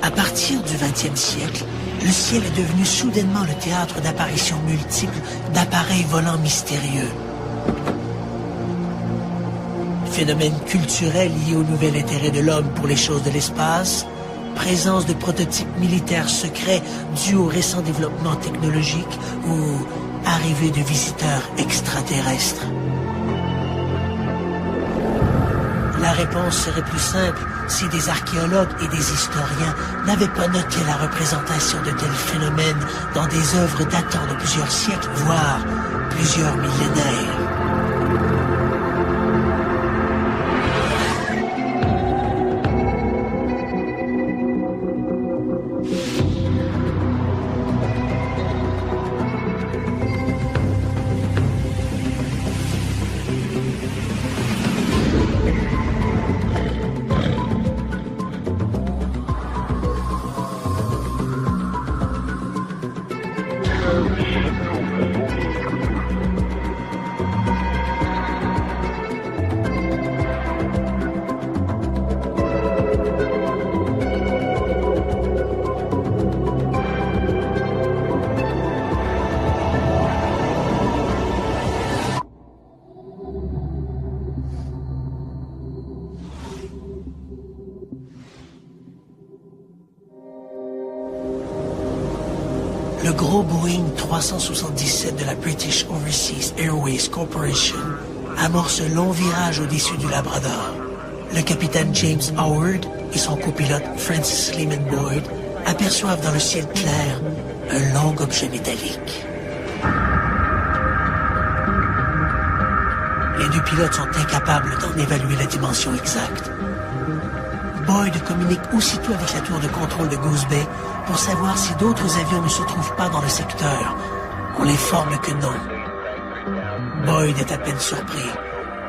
À partir du XXe siècle, le ciel est devenu soudainement le théâtre d'apparitions multiples d'appareils volants mystérieux. Phénomènes culturels liés au nouvel intérêt de l'homme pour les choses de l'espace, présence de prototypes militaires secrets dus au récent développement technologique ou arrivée de visiteurs extraterrestres. La réponse serait plus simple si des archéologues et des historiens n'avaient pas noté la représentation de tels phénomènes dans des œuvres datant de plusieurs siècles, voire plusieurs millénaires. Le gros Boeing 377 de la British Overseas Airways Corporation amorce un long virage au-dessus du Labrador. Le capitaine James Howard et son copilote Francis Lehman Boyd aperçoivent dans le ciel clair un long objet métallique. Les deux pilotes sont incapables d'en évaluer la dimension exacte. Boyd communique aussitôt avec la tour de contrôle de Goose Bay pour savoir si d'autres avions ne se trouvent pas dans le secteur. On l'informe que non. Boyd est à peine surpris.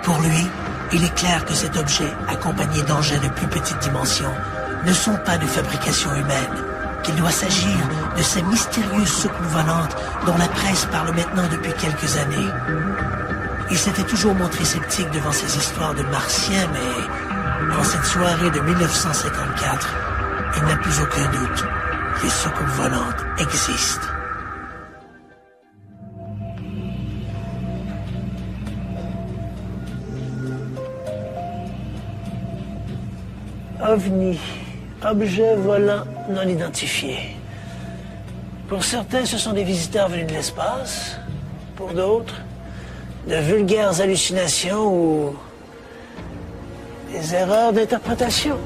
Pour lui, il est clair que cet objet, accompagné d'engins de plus petite dimension, ne sont pas de fabrication humaine, qu'il doit s'agir de ces mystérieuses soucoupes volantes dont la presse parle maintenant depuis quelques années. Il s'était toujours montré sceptique devant ces histoires de martiens, mais en cette soirée de 1954, il n'a plus aucun doute. Les soucoupes volantes existent. OVNI, objet volant non identifié. Pour certains, ce sont des visiteurs venus de l'espace. Pour d'autres, de vulgaires hallucinations ou des erreurs d'interprétation.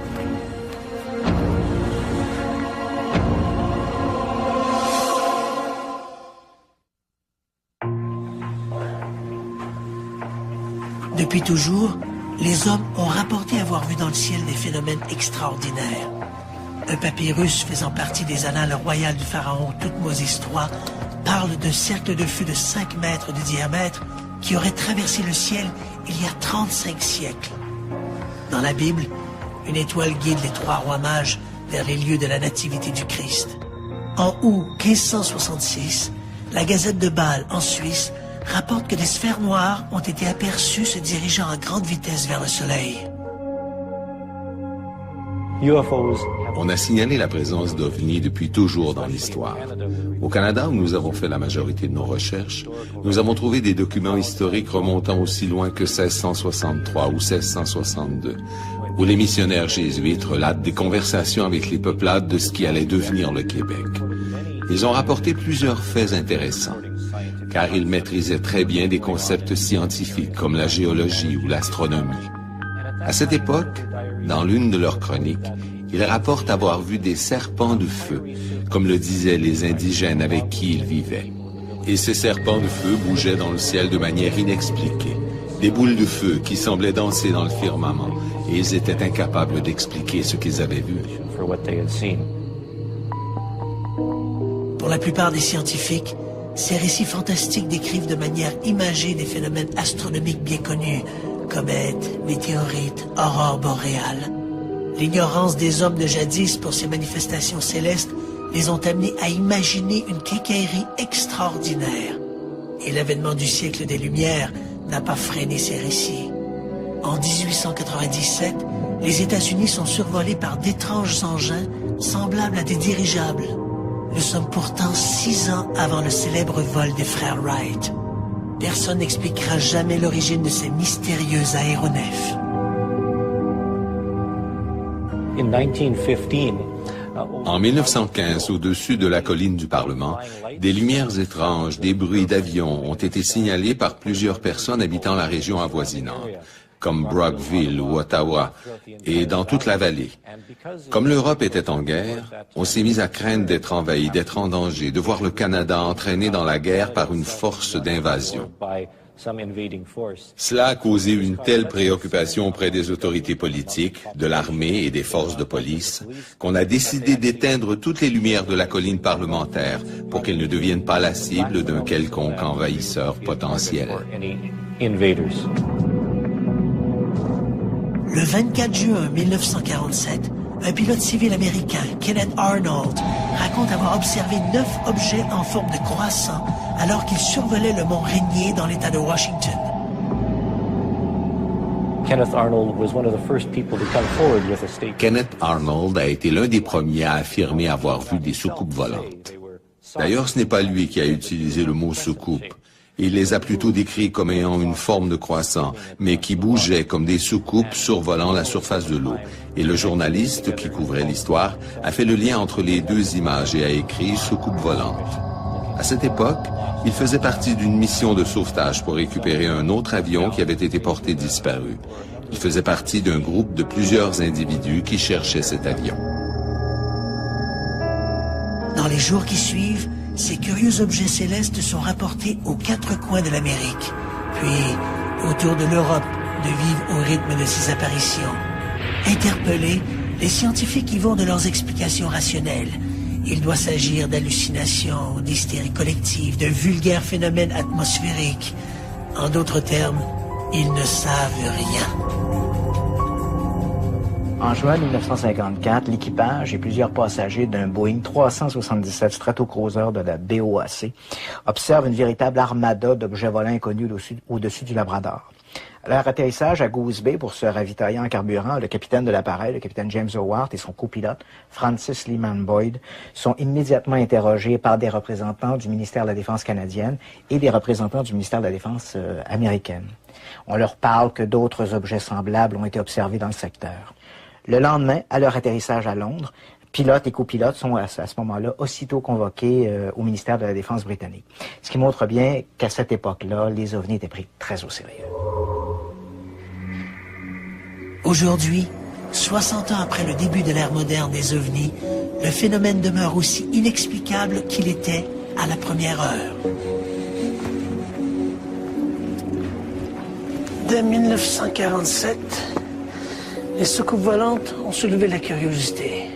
Depuis toujours, les hommes ont rapporté avoir vu dans le ciel des phénomènes extraordinaires. Un papyrus faisant partie des annales royales du pharaon Thoutmôsis III parle d'un cercle de feu de 5 mètres de diamètre qui aurait traversé le ciel il y a 35 siècles. Dans la Bible, une étoile guide les 3 rois mages vers les lieux de la nativité du Christ. En août 1566, la Gazette de Bâle, en Suisse, rapporte que des sphères noires ont été aperçues se dirigeant à grande vitesse vers le Soleil. On a signalé la présence d'OVNI depuis toujours dans l'histoire. Au Canada, où nous avons fait la majorité de nos recherches, nous avons trouvé des documents historiques remontant aussi loin que 1663 ou 1662, où les missionnaires jésuites relatent des conversations avec les peuplades de ce qui allait devenir le Québec. Ils ont rapporté plusieurs faits intéressants, car ils maîtrisaient très bien des concepts scientifiques comme la géologie ou l'astronomie. À cette époque, dans l'une de leurs chroniques, ils rapportent avoir vu des serpents de feu, comme le disaient les indigènes avec qui ils vivaient. Et ces serpents de feu bougeaient dans le ciel de manière inexpliquée. Des boules de feu qui semblaient danser dans le firmament, et ils étaient incapables d'expliquer ce qu'ils avaient vu. Pour la plupart des scientifiques, ces récits fantastiques décrivent de manière imagée des phénomènes astronomiques bien connus, comètes, météorites, aurores boréales. L'ignorance des hommes de jadis pour ces manifestations célestes les ont amenés à imaginer une quincaillerie extraordinaire. Et l'avènement du siècle des Lumières n'a pas freiné ces récits. En 1897, les États-Unis sont survolés par d'étranges engins semblables à des dirigeables. Nous sommes pourtant 6 ans avant le célèbre vol des frères Wright. Personne n'expliquera jamais l'origine de ces mystérieux aéronefs. En 1915, au-dessus de la colline du Parlement, des lumières étranges, des bruits d'avions ont été signalés par plusieurs personnes habitant la région avoisinante, comme Brockville ou Ottawa, et dans toute la vallée. Comme l'Europe était en guerre, on s'est mis à craindre d'être envahi, d'être en danger, de voir le Canada entraîné dans la guerre par une force d'invasion. Cela a causé une telle préoccupation auprès des autorités politiques, de l'armée et des forces de police, qu'on a décidé d'éteindre toutes les lumières de la colline parlementaire pour qu'elles ne deviennent pas la cible d'un quelconque envahisseur potentiel. Le 24 juin 1947, un pilote civil américain, Kenneth Arnold, raconte avoir observé 9 objets en forme de croissant alors qu'il survolait le mont Rainier dans l'État de Washington. Kenneth Arnold a été l'un des premiers à affirmer avoir vu des soucoupes volantes. D'ailleurs, ce n'est pas lui qui a utilisé le mot soucoupe. Il les a plutôt décrits comme ayant une forme de croissant, mais qui bougeaient comme des soucoupes survolant la surface de l'eau. Et le journaliste qui couvrait l'histoire a fait le lien entre les deux images et a écrit « soucoupe volante ». À cette époque, il faisait partie d'une mission de sauvetage pour récupérer un autre avion qui avait été porté disparu. Il faisait partie d'un groupe de plusieurs individus qui cherchaient cet avion. Dans les jours qui suivent, ces curieux objets célestes sont rapportés aux 4 coins de l'Amérique, puis autour de l'Europe, de vivre au rythme de ces apparitions. Interpellés, les scientifiques y vont de leurs explications rationnelles. Il doit s'agir d'hallucinations, d'hystérie collective, de vulgaires phénomènes atmosphériques. En d'autres termes, ils ne savent rien. En juin 1954, l'équipage et plusieurs passagers d'un Boeing 377 Stratocruiser de la BOAC observent une véritable armada d'objets volants inconnus au-dessus du Labrador. À leur atterrissage à Goose Bay pour se ravitailler en carburant, le capitaine de l'appareil, le capitaine James Howard, et son copilote, Francis Lyman Boyd, sont immédiatement interrogés par des représentants du ministère de la Défense canadienne et des représentants du ministère de la Défense américaine. On leur parle que d'autres objets semblables ont été observés dans le secteur. Le lendemain, à leur atterrissage à Londres, pilotes et copilotes sont à ce moment-là aussitôt convoqués au ministère de la Défense britannique. Ce qui montre bien qu'à cette époque-là, les ovnis étaient pris très au sérieux. Aujourd'hui, 60 ans après le début de l'ère moderne des ovnis, le phénomène demeure aussi inexplicable qu'il était à la première heure. Dès 1947, les soucoupes volantes ont soulevé la curiosité.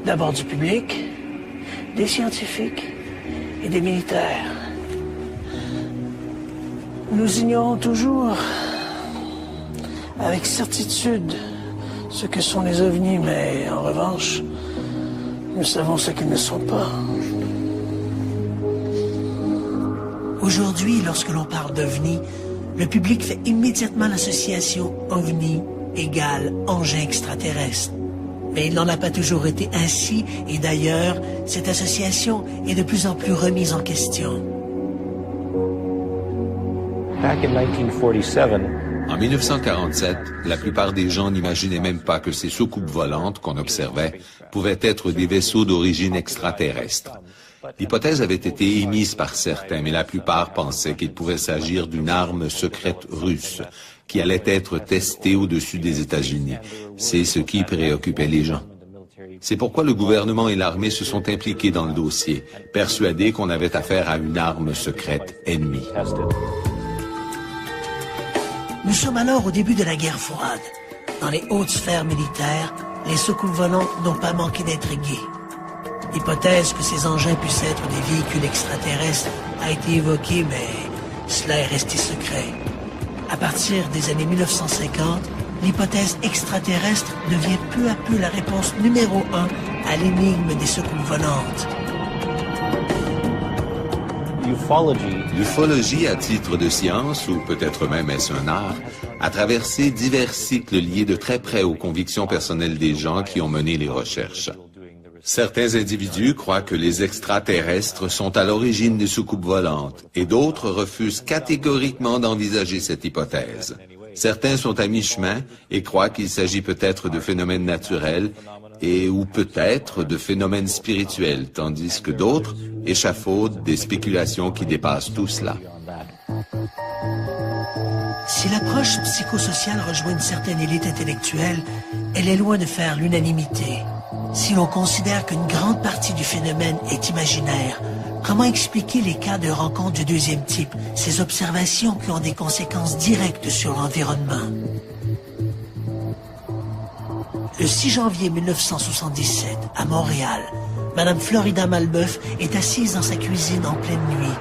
D'abord du public, des scientifiques et des militaires. Nous ignorons toujours avec certitude ce que sont les ovnis, mais en revanche, nous savons ce qu'ils ne sont pas. Aujourd'hui, lorsque l'on parle d'ovnis, le public fait immédiatement l'association ovni égale engin extraterrestre. Mais il n'en a pas toujours été ainsi, et d'ailleurs, cette association est de plus en plus remise en question. En 1947, la plupart des gens n'imaginaient même pas que ces soucoupes volantes qu'on observait pouvaient être des vaisseaux d'origine extraterrestre. L'hypothèse avait été émise par certains, mais la plupart pensaient qu'il pouvait s'agir d'une arme secrète russe qui allait être testée au-dessus des États-Unis. C'est ce qui préoccupait les gens. C'est pourquoi le gouvernement et l'armée se sont impliqués dans le dossier, persuadés qu'on avait affaire à une arme secrète ennemie. Nous sommes alors au début de la guerre froide. Dans les hautes sphères militaires, les soucoupes volantes n'ont pas manqué d'intriguer. L'hypothèse que ces engins puissent être des véhicules extraterrestres a été évoquée, mais cela est resté secret. À partir des années 1950, l'hypothèse extraterrestre devient peu à peu la réponse numéro 1 à l'énigme des soucoupes volantes. L'ufologie, à titre de science, ou peut-être même est-ce un art, a traversé divers cycles liés de très près aux convictions personnelles des gens qui ont mené les recherches. Certains individus croient que les extraterrestres sont à l'origine des soucoupes volantes, et d'autres refusent catégoriquement d'envisager cette hypothèse. Certains sont à mi-chemin et croient qu'il s'agit peut-être de phénomènes naturels ou peut-être de phénomènes spirituels, tandis que d'autres échafaudent des spéculations qui dépassent tout cela. Si l'approche psychosociale rejoint une certaine élite intellectuelle, elle est loin de faire l'unanimité. Si l'on considère qu'une grande partie du phénomène est imaginaire, comment expliquer les cas de rencontres du deuxième type, ces observations qui ont des conséquences directes sur l'environnement? Le 6 janvier 1977, à Montréal, Madame Florida Malbeuf est assise dans sa cuisine en pleine nuit.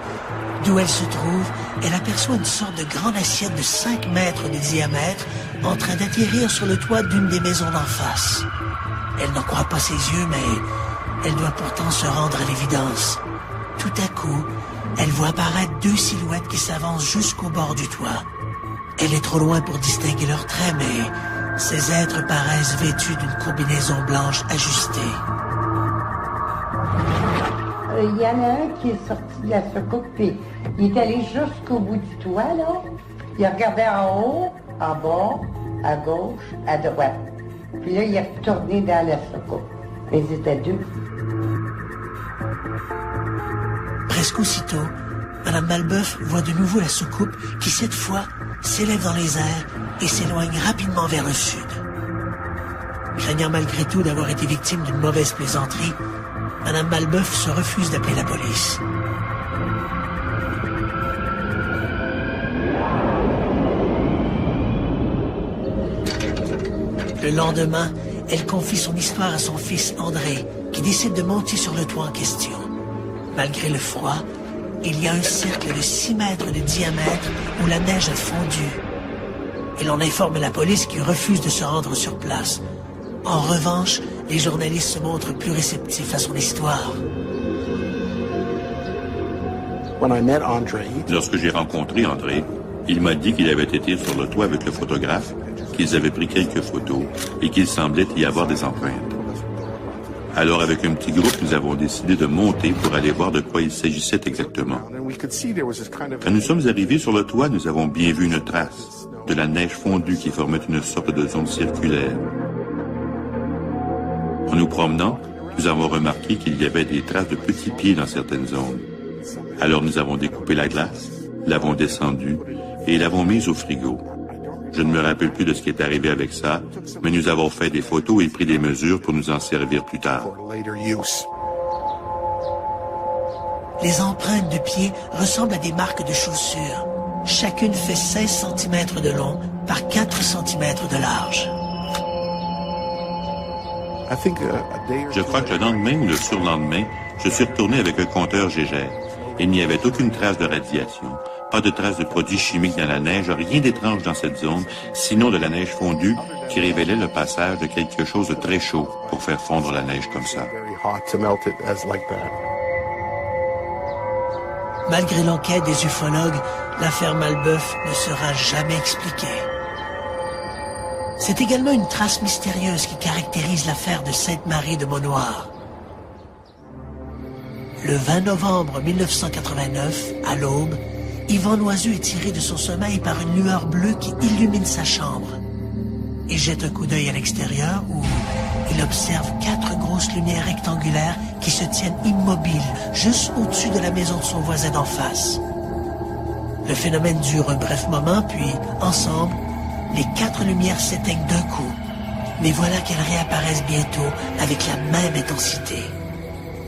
D'où elle se trouve, elle aperçoit une sorte de grande assiette de 5 mètres de diamètre en train d'atterrir sur le toit d'une des maisons d'en face. Elle n'en croit pas ses yeux, mais elle doit pourtant se rendre à l'évidence. Tout à coup, elle voit apparaître 2 silhouettes qui s'avancent jusqu'au bord du toit. Elle est trop loin pour distinguer leurs traits, mais ces êtres paraissent vêtus d'une combinaison blanche ajustée. Il y en a un qui est sorti de la soucoupe, puis il est allé jusqu'au bout du toit, là. Il a regardé en haut, en bas, à gauche, à droite. Puis là, il est retourné dans la soucoupe. Ils étaient 2. Presque aussitôt, Mme Malbeuf voit de nouveau la soucoupe qui, cette fois, s'élève dans les airs et s'éloigne rapidement vers le sud. Craignant malgré tout d'avoir été victime d'une mauvaise plaisanterie, Mme Malbeuf se refuse d'appeler la police. Le lendemain, elle confie son histoire à son fils André, qui décide de monter sur le toit en question. Malgré le froid, il y a un cercle de 6 mètres de diamètre où la neige a fondu. Et l'on informe la police qui refuse de se rendre sur place. En revanche, les journalistes se montrent plus réceptifs à son histoire. Lorsque j'ai rencontré André, il m'a dit qu'il avait été sur le toit avec le photographe, qu'ils avaient pris quelques photos et qu'il semblait y avoir des empreintes. Alors, avec un petit groupe, nous avons décidé de monter pour aller voir de quoi il s'agissait exactement. Quand nous sommes arrivés sur le toit, nous avons bien vu une trace, de la neige fondue qui formait une sorte de zone circulaire. En nous promenant, nous avons remarqué qu'il y avait des traces de petits pieds dans certaines zones. Alors nous avons découpé la glace, l'avons descendue et l'avons mise au frigo. Je ne me rappelle plus de ce qui est arrivé avec ça, mais nous avons fait des photos et pris des mesures pour nous en servir plus tard. Les empreintes de pieds ressemblent à des marques de chaussures. Chacune fait 16 cm de long par 4 cm de large. Je crois que le lendemain ou le surlendemain, je suis retourné avec un compteur Gégère. Il n'y avait aucune trace de radiation, pas de trace de produits chimiques dans la neige, rien d'étrange dans cette zone, sinon de la neige fondue qui révélait le passage de quelque chose de très chaud pour faire fondre la neige comme ça. Malgré l'enquête des ufologues, l'affaire Malbeuf ne sera jamais expliquée. C'est également une trace mystérieuse qui caractérise l'affaire de Sainte-Marie de Beaunoir. Le 20 novembre 1989, à l'aube, Yvan Loiseux est tiré de son sommeil par une lueur bleue qui illumine sa chambre. Il jette un coup d'œil à l'extérieur où il observe 4 grosses lumières rectangulaires qui se tiennent immobiles juste au-dessus de la maison de son voisin d'en face. Le phénomène dure un bref moment, puis, ensemble, les 4 lumières s'éteignent d'un coup. Mais voilà qu'elles réapparaissent bientôt avec la même intensité.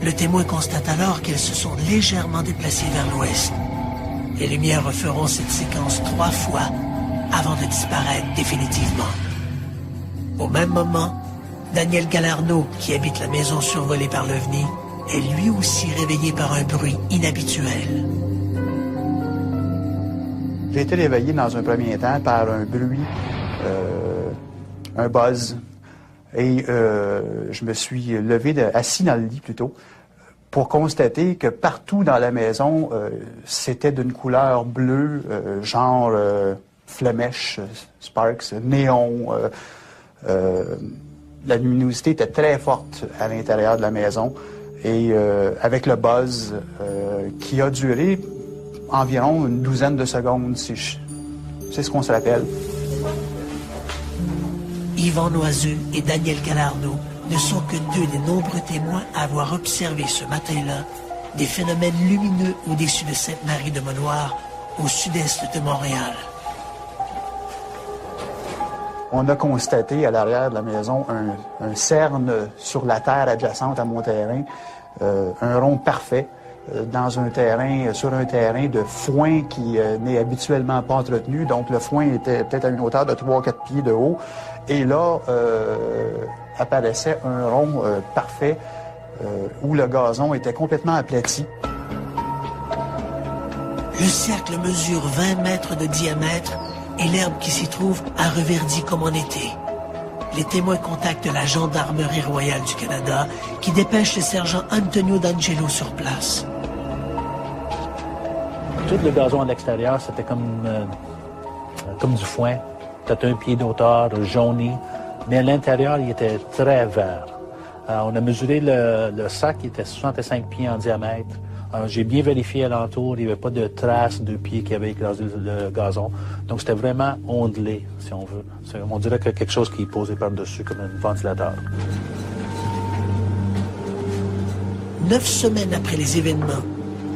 Le témoin constate alors qu'elles se sont légèrement déplacées vers l'ouest. Les lumières referont cette séquence 3 fois avant de disparaître définitivement. Au même moment, Daniel Galarneau, qui habite la maison survolée par l'OVNI, est lui aussi réveillé par un bruit inhabituel. J'ai été réveillé dans un premier temps par un bruit, un buzz. Et je me suis levé, assis dans le lit plutôt, pour constater que partout dans la maison, c'était d'une couleur bleue, genre flamèche, sparks, néon. La luminosité était très forte à l'intérieur de la maison et avec le buzz qui a duré environ une douzaine de secondes, c'est ce qu'on se rappelle. Yvan Noiseux et Daniel Gallardo ne sont que deux des nombreux témoins à avoir observé ce matin-là des phénomènes lumineux au-dessus de Sainte-Marie-de-Monnoir, au sud-est de Montréal. On a constaté à l'arrière de la maison un cerne sur la terre adjacente à mon terrain, un rond parfait sur un terrain de foin qui n'est habituellement pas entretenu. Donc le foin était peut-être à une hauteur de 3-4 pieds de haut. Et là apparaissait un rond parfait où le gazon était complètement aplati. Le cercle mesure 20 mètres de diamètre et l'herbe qui s'y trouve a reverdi comme en été. Les témoins contactent la Gendarmerie royale du Canada qui dépêche le sergent Antonio D'Angelo sur place. Tout le gazon à l'extérieur, c'était comme du foin. Peut-être 1 pied d'auteur, jauni. Mais à l'intérieur, il était très vert. On a mesuré le sac, il était 65 pieds en diamètre. J'ai bien vérifié alentour, il n'y avait pas de traces de pieds qui avaient écrasé le gazon. Donc c'était vraiment ondulé, si on veut. On dirait que quelque chose qui est posé par-dessus comme un ventilateur. 9 semaines après les événements,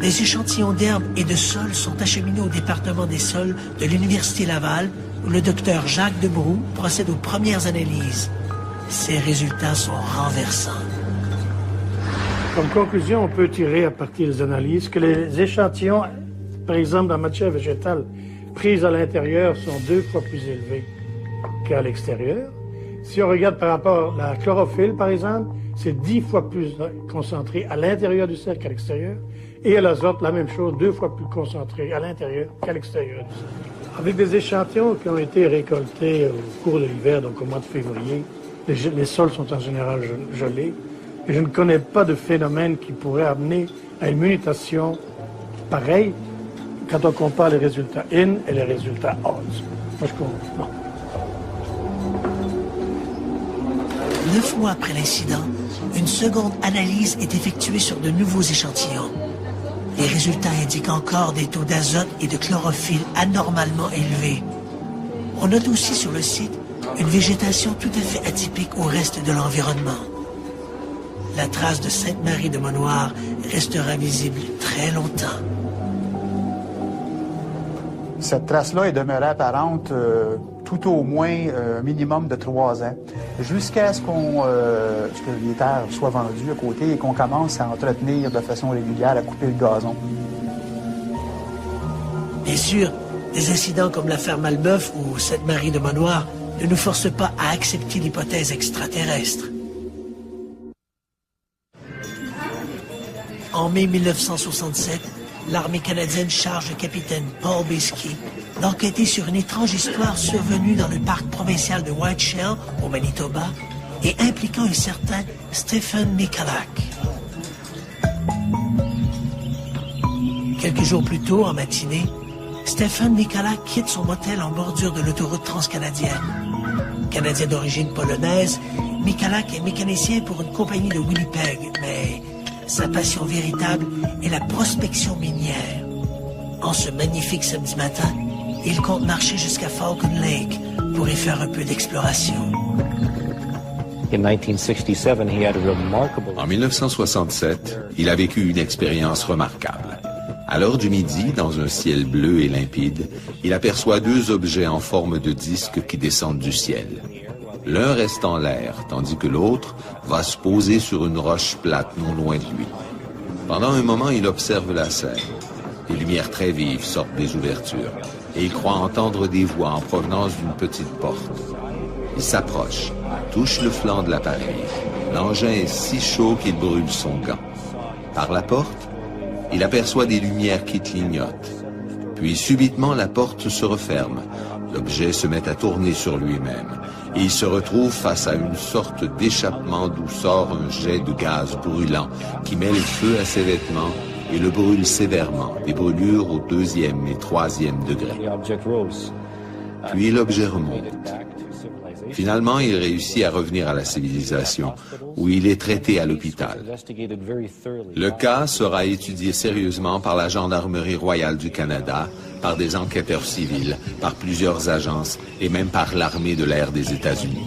des échantillons d'herbe et de sol sont acheminés au département des sols de l'Université Laval, où le docteur Jacques Debroux procède aux premières analyses. Ces résultats sont renversants. Comme conclusion, on peut tirer à partir des analyses que les échantillons, par exemple dans la matière végétale, prises à l'intérieur sont 2 fois plus élevés qu'à l'extérieur. Si on regarde par rapport à la chlorophylle, par exemple, c'est 10 fois plus concentré à l'intérieur du cercle qu'à l'extérieur. Et à l'azote, la même chose, 2 fois plus concentré à l'intérieur qu'à l'extérieur du cercle. Avec des échantillons qui ont été récoltés au cours de l'hiver, donc au mois de février, les sols sont en général gelés. Et je ne connais pas de phénomène qui pourrait amener à une mutation pareille quand on compare les résultats IN et les résultats odds. Moi, je comprends. Non. 9 mois après l'incident, une seconde analyse est effectuée sur de nouveaux échantillons. Les résultats indiquent encore des taux d'azote et de chlorophylle anormalement élevés. On note aussi sur le site une végétation tout à fait atypique au reste de l'environnement. La trace de Sainte-Marie-de-Monnoir restera visible très longtemps. Cette trace-là est demeurée apparente tout au moins un minimum de 3 ans, jusqu'à ce que les terres soient vendues à côté et qu'on commence à entretenir de façon régulière, à couper le gazon. Bien sûr, des incidents comme l'affaire Malbeuf ou Sainte-Marie-de-Monnoir ne nous forcent pas à accepter l'hypothèse extraterrestre. En mai 1967, l'armée canadienne charge le capitaine Paul Bisky d'enquêter sur une étrange histoire survenue dans le parc provincial de White Shell, au Manitoba, et impliquant un certain Stephen Michalak. Quelques jours plus tôt, en matinée, Stephen Michalak quitte son motel en bordure de l'autoroute transcanadienne. Canadien d'origine polonaise, Michalak est mécanicien pour une compagnie de Winnipeg, mais sa passion véritable est la prospection minière. En ce magnifique samedi matin, il compte marcher jusqu'à Falcon Lake pour y faire un peu d'exploration. En 1967, il a vécu une expérience remarquable. À l'heure du midi, dans un ciel bleu et limpide, il aperçoit 2 objets en forme de disque qui descendent du ciel. L'un reste en l'air, tandis que l'autre va se poser sur une roche plate non loin de lui. Pendant un moment, il observe la scène. Des lumières très vives sortent des ouvertures, et il croit entendre des voix en provenance d'une petite porte. Il s'approche, touche le flanc de l'appareil. L'engin est si chaud qu'il brûle son gant. Par la porte, il aperçoit des lumières qui clignotent. Puis subitement, la porte se referme. L'objet se met à tourner sur lui-même. et il se retrouve face à une sorte d'échappement d'où sort un jet de gaz brûlant qui met le feu à ses vêtements et le brûle sévèrement, des brûlures au 2e et 3e degré. Puis l'objet remonte. Finalement, il réussit à revenir à la civilisation, où il est traité à l'hôpital. Le cas sera étudié sérieusement par la Gendarmerie royale du Canada, par des enquêteurs civils, par plusieurs agences et même par l'armée de l'air des États-Unis.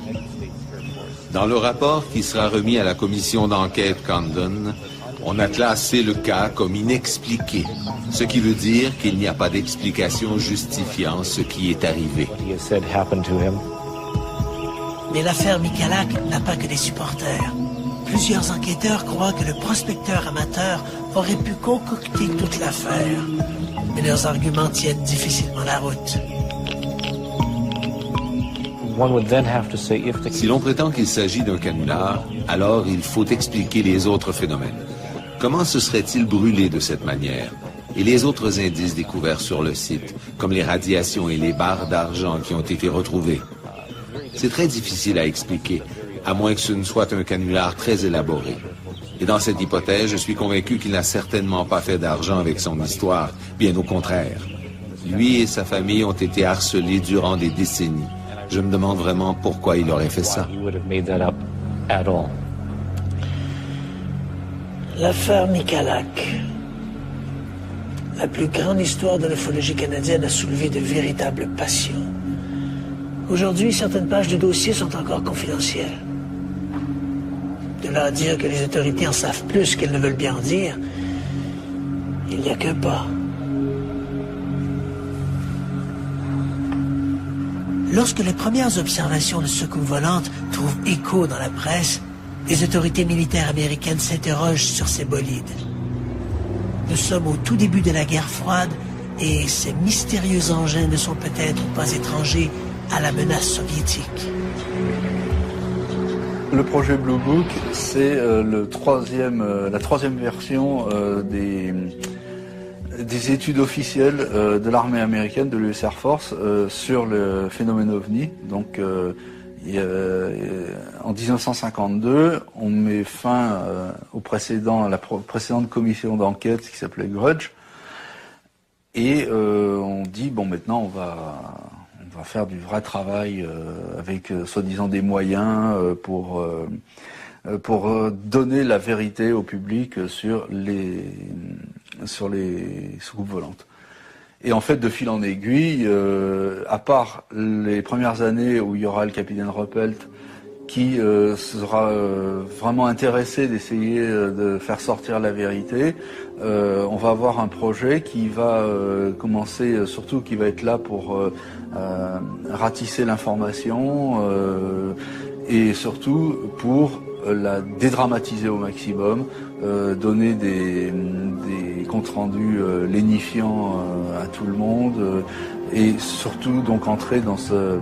Dans le rapport qui sera remis à la commission d'enquête Condon, on a classé le cas comme inexpliqué, ce qui veut dire qu'il n'y a pas d'explication justifiant ce qui est arrivé. Mais l'affaire Michalak n'a pas que des supporters. Plusieurs enquêteurs croient que le prospecteur amateur aurait pu concocter toute l'affaire. Mais leurs arguments tiennent difficilement la route. Si l'on prétend qu'il s'agit d'un canular, alors il faut expliquer les autres phénomènes. Comment se serait-il brûlé de cette manière? Et les autres indices découverts sur le site, comme les radiations et les barres d'argent qui ont été retrouvées. C'est très difficile à expliquer, à moins que ce ne soit un canular très élaboré. Et dans cette hypothèse, je suis convaincu qu'il n'a certainement pas fait d'argent avec son histoire, bien au contraire. Lui et sa famille ont été harcelés durant des décennies. Je me demande vraiment pourquoi il aurait fait ça. L'affaire Michalak. La plus grande histoire de l'ufologie canadienne a soulevé de véritables passions. Aujourd'hui, certaines pages du dossier sont encore confidentielles. De là à dire que les autorités en savent plus qu'elles ne veulent bien en dire, il n'y a qu'un pas. Lorsque les premières observations de secours volantes trouvent écho dans la presse, les autorités militaires américaines s'interrogent sur ces bolides. Nous sommes au tout début de la guerre froide et ces mystérieux engins ne sont peut-être pas étrangers à la menace soviétique. Le projet Blue Book, c'est la troisième version des études officielles de l'armée américaine, de l'US Air Force, sur le phénomène OVNI. Donc, en 1952, on met fin à la précédente commission d'enquête qui s'appelait Grudge, et on dit bon, maintenant on va faire du vrai travail avec soi-disant des moyens pour donner la vérité au public sur les soucoupes volantes. Et en fait, de fil en aiguille, à part les premières années où il y aura le capitaine Ruppelt qui sera vraiment intéressé d'essayer de faire sortir la vérité, on va avoir un projet qui va commencer, surtout qui va être là pour ratisser l'information et surtout pour la dédramatiser au maximum, donner des comptes rendus lénifiants à tout le monde et surtout donc entrer dans ce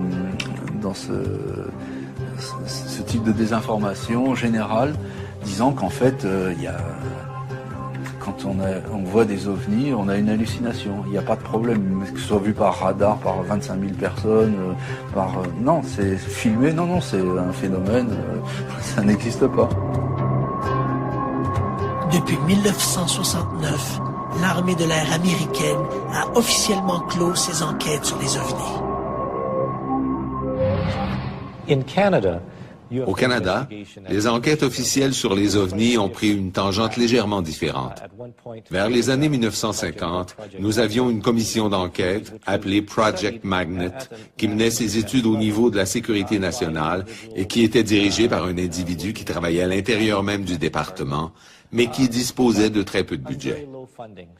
type de désinformation générale, disant qu'en fait quand on voit des ovnis, on a une hallucination. Il n'y a pas de problème, que ce soit vu par radar, par 25 000 personnes, non, c'est filmé, non, c'est un phénomène, ça n'existe pas. Depuis 1969, l'armée de l'air américaine a officiellement clos ses enquêtes sur les ovnis. Au Canada, les enquêtes officielles sur les ovnis ont pris une tangente légèrement différente. Vers les années 1950, nous avions une commission d'enquête appelée Project Magnet qui menait ses études au niveau de la sécurité nationale et qui était dirigée par un individu qui travaillait à l'intérieur même du département, mais qui disposait de très peu de budget.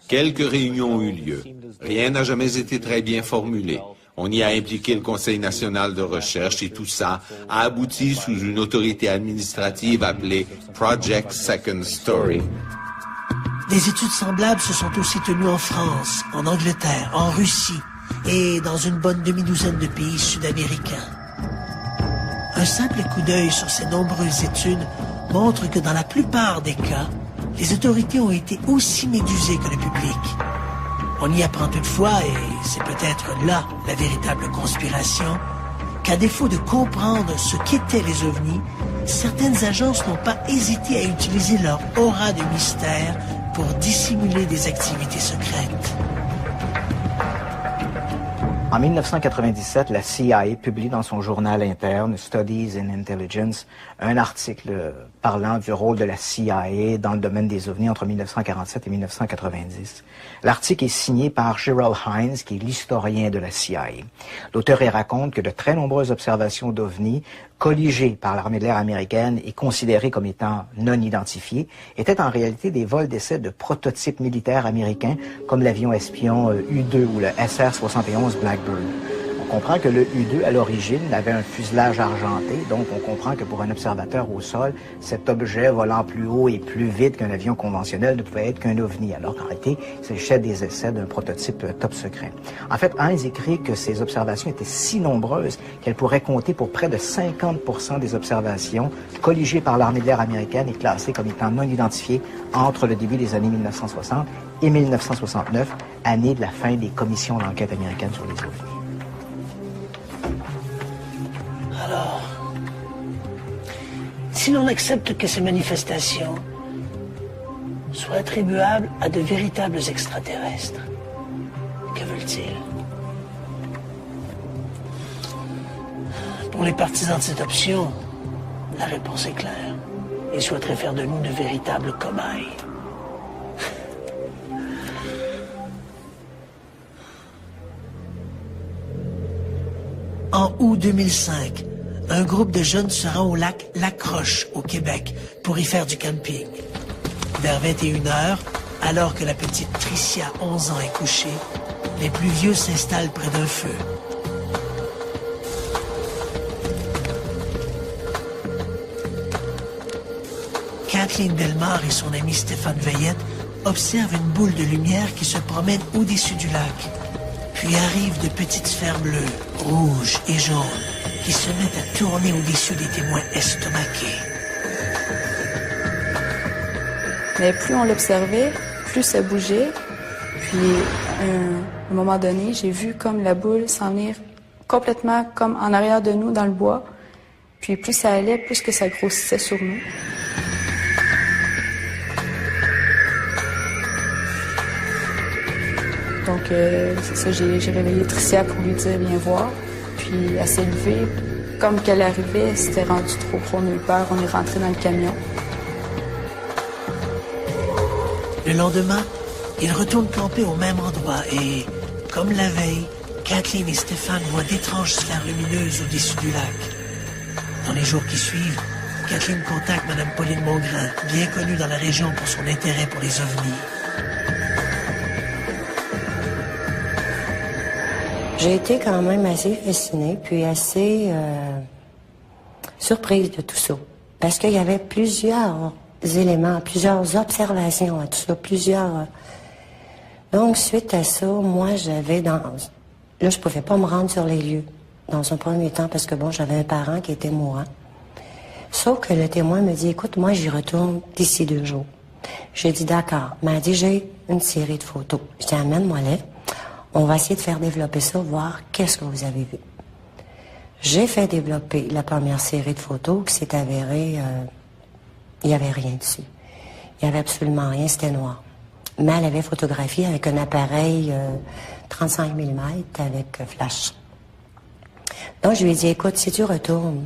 Quelques réunions ont eu lieu. Rien n'a jamais été très bien formulé. On y a impliqué le Conseil national de recherche et tout ça a abouti sous une autorité administrative appelée Project Second Story. Des études semblables se sont aussi tenues en France, en Angleterre, en Russie et dans une bonne demi-douzaine de pays sud-américains. Un simple coup d'œil sur ces nombreuses études montre que dans la plupart des cas, les autorités ont été aussi médusées que le public. On y apprend toutefois, et c'est peut-être là la véritable conspiration, qu'à défaut de comprendre ce qu'étaient les ovnis, certaines agences n'ont pas hésité à utiliser leur aura de mystère pour dissimuler des activités secrètes. En 1997, la CIA publie dans son journal interne Studies in Intelligence un article parlant du rôle de la CIA dans le domaine des ovnis entre 1947 et 1990. L'article est signé par Gerald Hines, qui est l'historien de la CIA. L'auteur y raconte que de très nombreuses observations d'ovnis colligées par l'armée de l'air américaine et considérées comme étant non identifiées étaient en réalité des vols d'essai de prototypes militaires américains comme l'avion espion U-2 ou le SR-71 Blackbird. On comprend que le U-2, à l'origine, avait un fuselage argenté, donc on comprend que pour un observateur au sol, cet objet volant plus haut et plus vite qu'un avion conventionnel ne pouvait être qu'un ovni, alors qu'en réalité, il s'agissait des essais d'un prototype top secret. En fait, Hines écrit que ces observations étaient si nombreuses qu'elles pourraient compter pour près de 50% des observations colligées par l'armée de l'air américaine et classées comme étant non identifiées entre le début des années 1960 et 1969, année de la fin des commissions d'enquête américaines sur les ovnis. Alors, si l'on accepte que ces manifestations soient attribuables à de véritables extraterrestres, que veulent-ils? Pour les partisans de cette option, la réponse est claire. Ils souhaiteraient faire de nous de véritables cobayes. En août 2005, un groupe de jeunes se rend au lac Lacroche, au Québec, pour y faire du camping. Vers 21h, alors que la petite Tricia, 11 ans, est couchée, les plus vieux s'installent près d'un feu. Kathleen Delmar et son ami Stéphane Veillette observent une boule de lumière qui se promène au-dessus du lac. Puis arrivent de petites sphères bleues, rouges et jaunes qui se mettent à tourner au-dessus des témoins estomaqués. Mais plus on l'observait, plus ça bougeait. Puis, à un moment donné, j'ai vu comme la boule s'en venir complètement comme en arrière de nous dans le bois. Puis plus ça allait, plus que ça grossissait sur nous. Donc, c'est ça, j'ai réveillé Tricia pour lui dire « Viens voir ». Puis, elle s'est levée. Comme qu'elle arrivait, c'était rendu trop gros, on a eu peur, on est rentré dans le camion. Le lendemain, ils retournent camper au même endroit et, comme la veille, Kathleen et Stéphane voient d'étranges sphères lumineuses au-dessus du lac. Dans les jours qui suivent, Kathleen contacte Mme Pauline Mongrain, bien connue dans la région pour son intérêt pour les ovnis. J'ai été quand même assez fascinée, puis assez surprise de tout ça. Parce qu'il y avait plusieurs éléments, plusieurs observations à tout ça, plusieurs... Donc, suite à ça, moi, j'avais dans... Là, je pouvais pas me rendre sur les lieux, dans un premier temps, parce que, bon, j'avais un parent qui était mourant. Sauf que le témoin me dit, écoute, moi, j'y retourne d'ici 2 jours. J'ai dit, d'accord. Il m'a dit, j'ai une série de photos. Je dis, amène-moi-les. On va essayer de faire développer ça, voir qu'est-ce que vous avez vu. J'ai fait développer la première série de photos qui s'est avérée, il n'y avait rien dessus. Il n'y avait absolument rien, c'était noir. Mais elle avait photographié avec un appareil 35 mm avec flash. Donc je lui ai dit, écoute, si tu retournes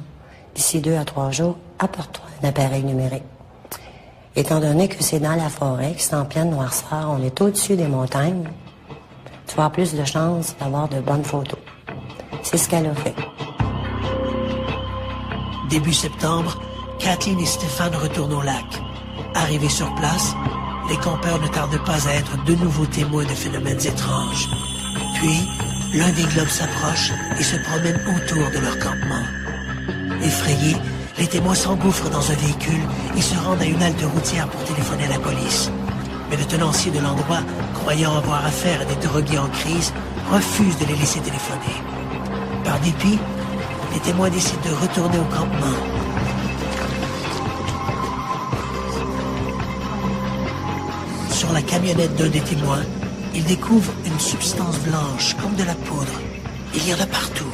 d'ici 2 à 3 jours, apporte-toi un appareil numérique. Étant donné que c'est dans la forêt, que c'est en pleine noirceur, on est au-dessus des montagnes, tu vas avoir plus de chances d'avoir de bonnes photos. C'est ce qu'elle a fait. Début septembre, Kathleen et Stéphane retournent au lac. Arrivés sur place, les campeurs ne tardent pas à être de nouveaux témoins de phénomènes étranges. Puis, l'un des globes s'approche et se promène autour de leur campement. Effrayés, les témoins s'engouffrent dans un véhicule et se rendent à une halte routière pour téléphoner à la police. Mais le tenancier de l'endroit, croyant avoir affaire à des drogués en crise, refuse de les laisser téléphoner. Par dépit, les témoins décident de retourner au campement. Sur la camionnette d'un des témoins, ils découvrent une substance blanche, comme de la poudre. Il y en a partout.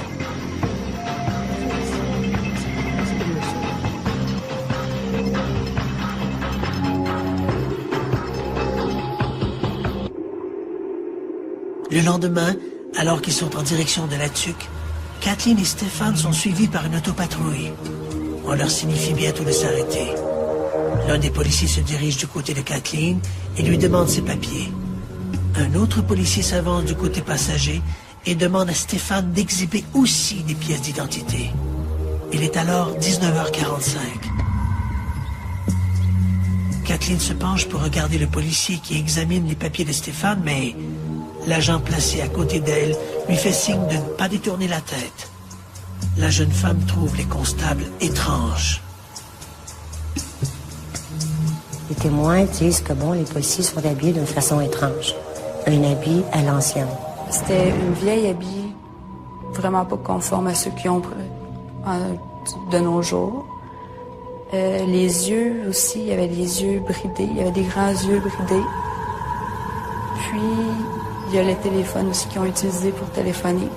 Le lendemain, alors qu'ils sont en direction de la Tuque, Kathleen et Stéphane sont suivis par une autopatrouille. On leur signifie bientôt de s'arrêter. L'un des policiers se dirige du côté de Kathleen et lui demande ses papiers. Un autre policier s'avance du côté passager et demande à Stéphane d'exhiber aussi des pièces d'identité. Il est alors 19h45. Kathleen se penche pour regarder le policier qui examine les papiers de Stéphane, mais l'agent placé à côté d'elle lui fait signe de ne pas détourner la tête. La jeune femme trouve les constables étranges. Les témoins disent que bon, les policiers sont habillés d'une façon étrange. Un habit à l'ancienne. C'était une vieille habit vraiment pas conforme à ceux qui ont de nos jours. Les yeux aussi, il y avait des yeux bridés, il y avait des grands yeux bridés. Puis, il y a les téléphones aussi qu'ils ont utilisés pour téléphoner,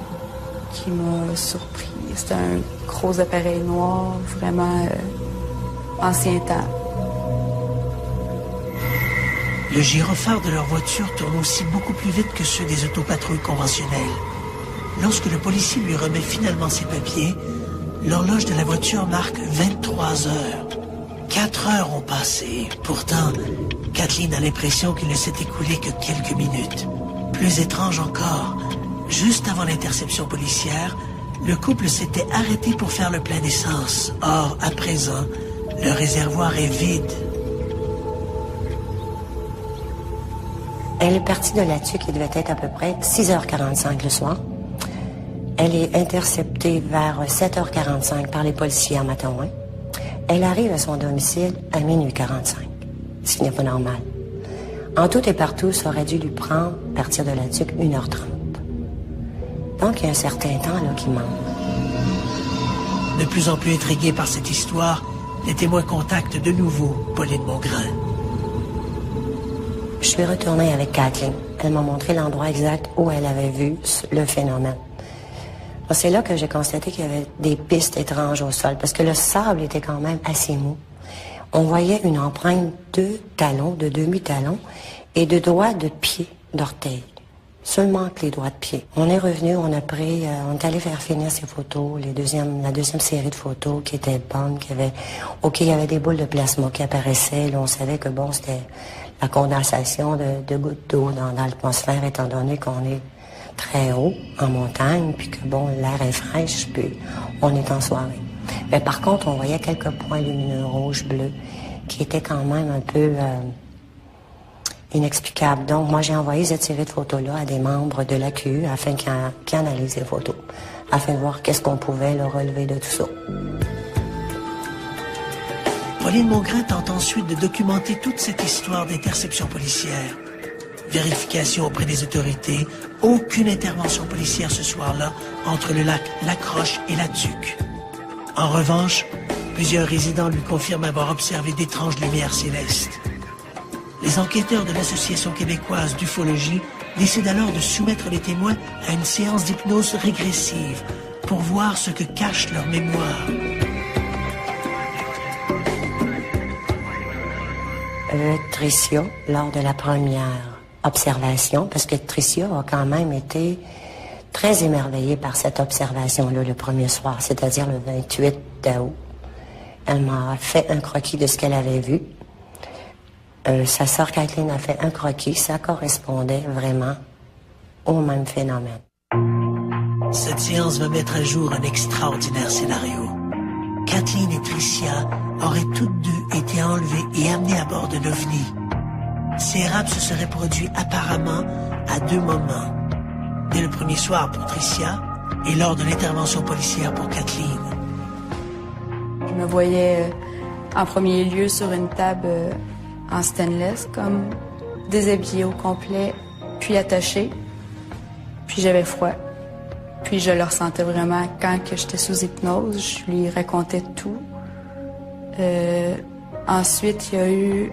qui m'a surpris. C'était un gros appareil noir, vraiment ancien temps. Le gyrophare de leur voiture tourne aussi beaucoup plus vite que ceux des autopatrouilles conventionnelles. Lorsque le policier lui remet finalement ses papiers, l'horloge de la voiture marque 23 heures. 4 heures ont passé. Pourtant, Kathleen a l'impression qu'il ne s'est écoulé que quelques minutes. Plus étrange encore, juste avant l'interception policière, le couple s'était arrêté pour faire le plein d'essence. Or, à présent, le réservoir est vide. Elle est partie de la Tuque, il devait être à peu près 6h45 le soir. Elle est interceptée vers 7h45 par les policiers à Matawin. Elle arrive à son domicile à minuit 45, ce qui n'est pas normal. En tout et partout, ça aurait dû lui prendre, à partir de la Tuque, 1h30. Donc, il y a un certain temps là qui manque. De plus en plus intrigués par cette histoire, les témoins contactent de nouveau Pauline Mongrain. Je suis retournée avec Kathleen. Elle m'a montré l'endroit exact où elle avait vu le phénomène. C'est là que j'ai constaté qu'il y avait des pistes étranges au sol, parce que le sable était quand même assez mou. On voyait une empreinte de talons, de demi-talons, et de doigts de pied, d'orteil. Seulement que les doigts de pied. On est revenu, on est allé faire finir ces photos, la deuxième série de photos qui était bonne, il y avait des boules de plasma qui apparaissaient, là, on savait que bon, c'était la condensation de gouttes d'eau dans l'atmosphère, étant donné qu'on est très haut, en montagne, puis que bon, l'air est fraîche, puis on est en soirée. Mais par contre, on voyait quelques points lumineux, rouges, bleus, qui étaient quand même un peu inexplicables. Donc, moi, j'ai envoyé cette série de photos-là à des membres de l'AQU afin qu'ils analysent les photos, afin de voir qu'est-ce qu'on pouvait leur relever de tout ça. Pauline Mongrain tente ensuite de documenter toute cette histoire d'interception policière. Vérification auprès des autorités, aucune intervention policière ce soir-là entre le lac Lacroche et la Tuque. En revanche, plusieurs résidents lui confirment avoir observé d'étranges lumières célestes. Les enquêteurs de l'Association québécoise d'ufologie décident alors de soumettre les témoins à une séance d'hypnose régressive pour voir ce que cache leur mémoire. Tricia, lors de la première observation, parce que Tricia a quand même été très émerveillée par cette observation-là le premier soir, c'est-à-dire le 28 août. Elle m'a fait un croquis de ce qu'elle avait vu. Sa sœur Kathleen a fait un croquis, ça correspondait vraiment au même phénomène. Cette séance va mettre à jour un extraordinaire scénario. Kathleen et Tricia auraient toutes deux été enlevées et amenées à bord d'un ovni. Ces rapes se seraient produits apparemment à deux moments. Dès le premier soir pour Tricia et lors de l'intervention policière pour Kathleen. Je me voyais en premier lieu sur une table en stainless, comme déshabillée au complet, puis attachée. Puis j'avais froid. Puis je le ressentais vraiment quand que j'étais sous hypnose. Je lui racontais tout. Ensuite, il y a eu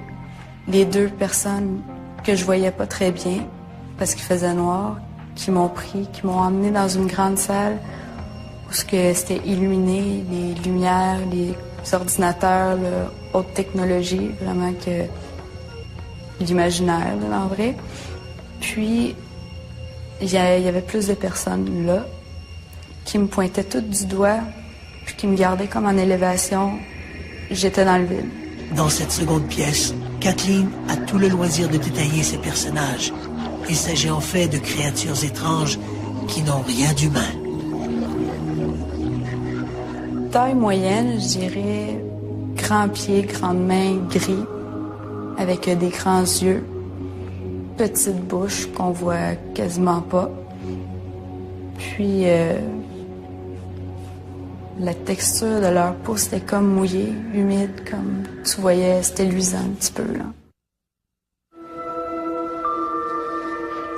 les deux personnes que je voyais pas très bien parce qu'il faisait noir, qui m'ont emmené dans une grande salle où c'était illuminé, les lumières, les ordinateurs, haute technologie, vraiment que l'imaginaire, là, en vrai. Puis, il y avait plus de personnes là qui me pointaient toutes du doigt puis qui me gardaient comme en élévation. J'étais dans le vide. Dans cette seconde pièce, Kathleen a tout le loisir de détailler ses personnages. Il s'agit en fait de créatures étranges qui n'ont rien d'humain. Taille moyenne, je dirais grands pieds, grandes mains, gris, avec des grands yeux, petite bouche qu'on voit quasiment pas. Puis la texture de leur peau, c'était comme mouillé, humide, comme tu voyais, c'était luisant un petit peu, là.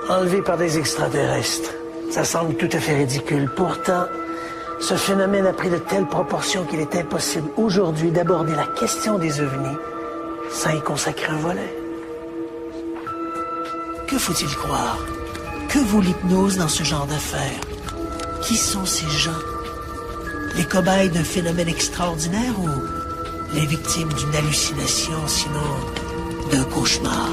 Enlevé par des extraterrestres. Ça semble tout à fait ridicule. Pourtant, ce phénomène a pris de telles proportions qu'il est impossible aujourd'hui d'aborder la question des ovnis sans y consacrer un volet. Que faut-il croire? Que vaut l'hypnose dans ce genre d'affaires? Qui sont ces gens? Les cobayes d'un phénomène extraordinaire ou les victimes d'une hallucination, sinon d'un cauchemar?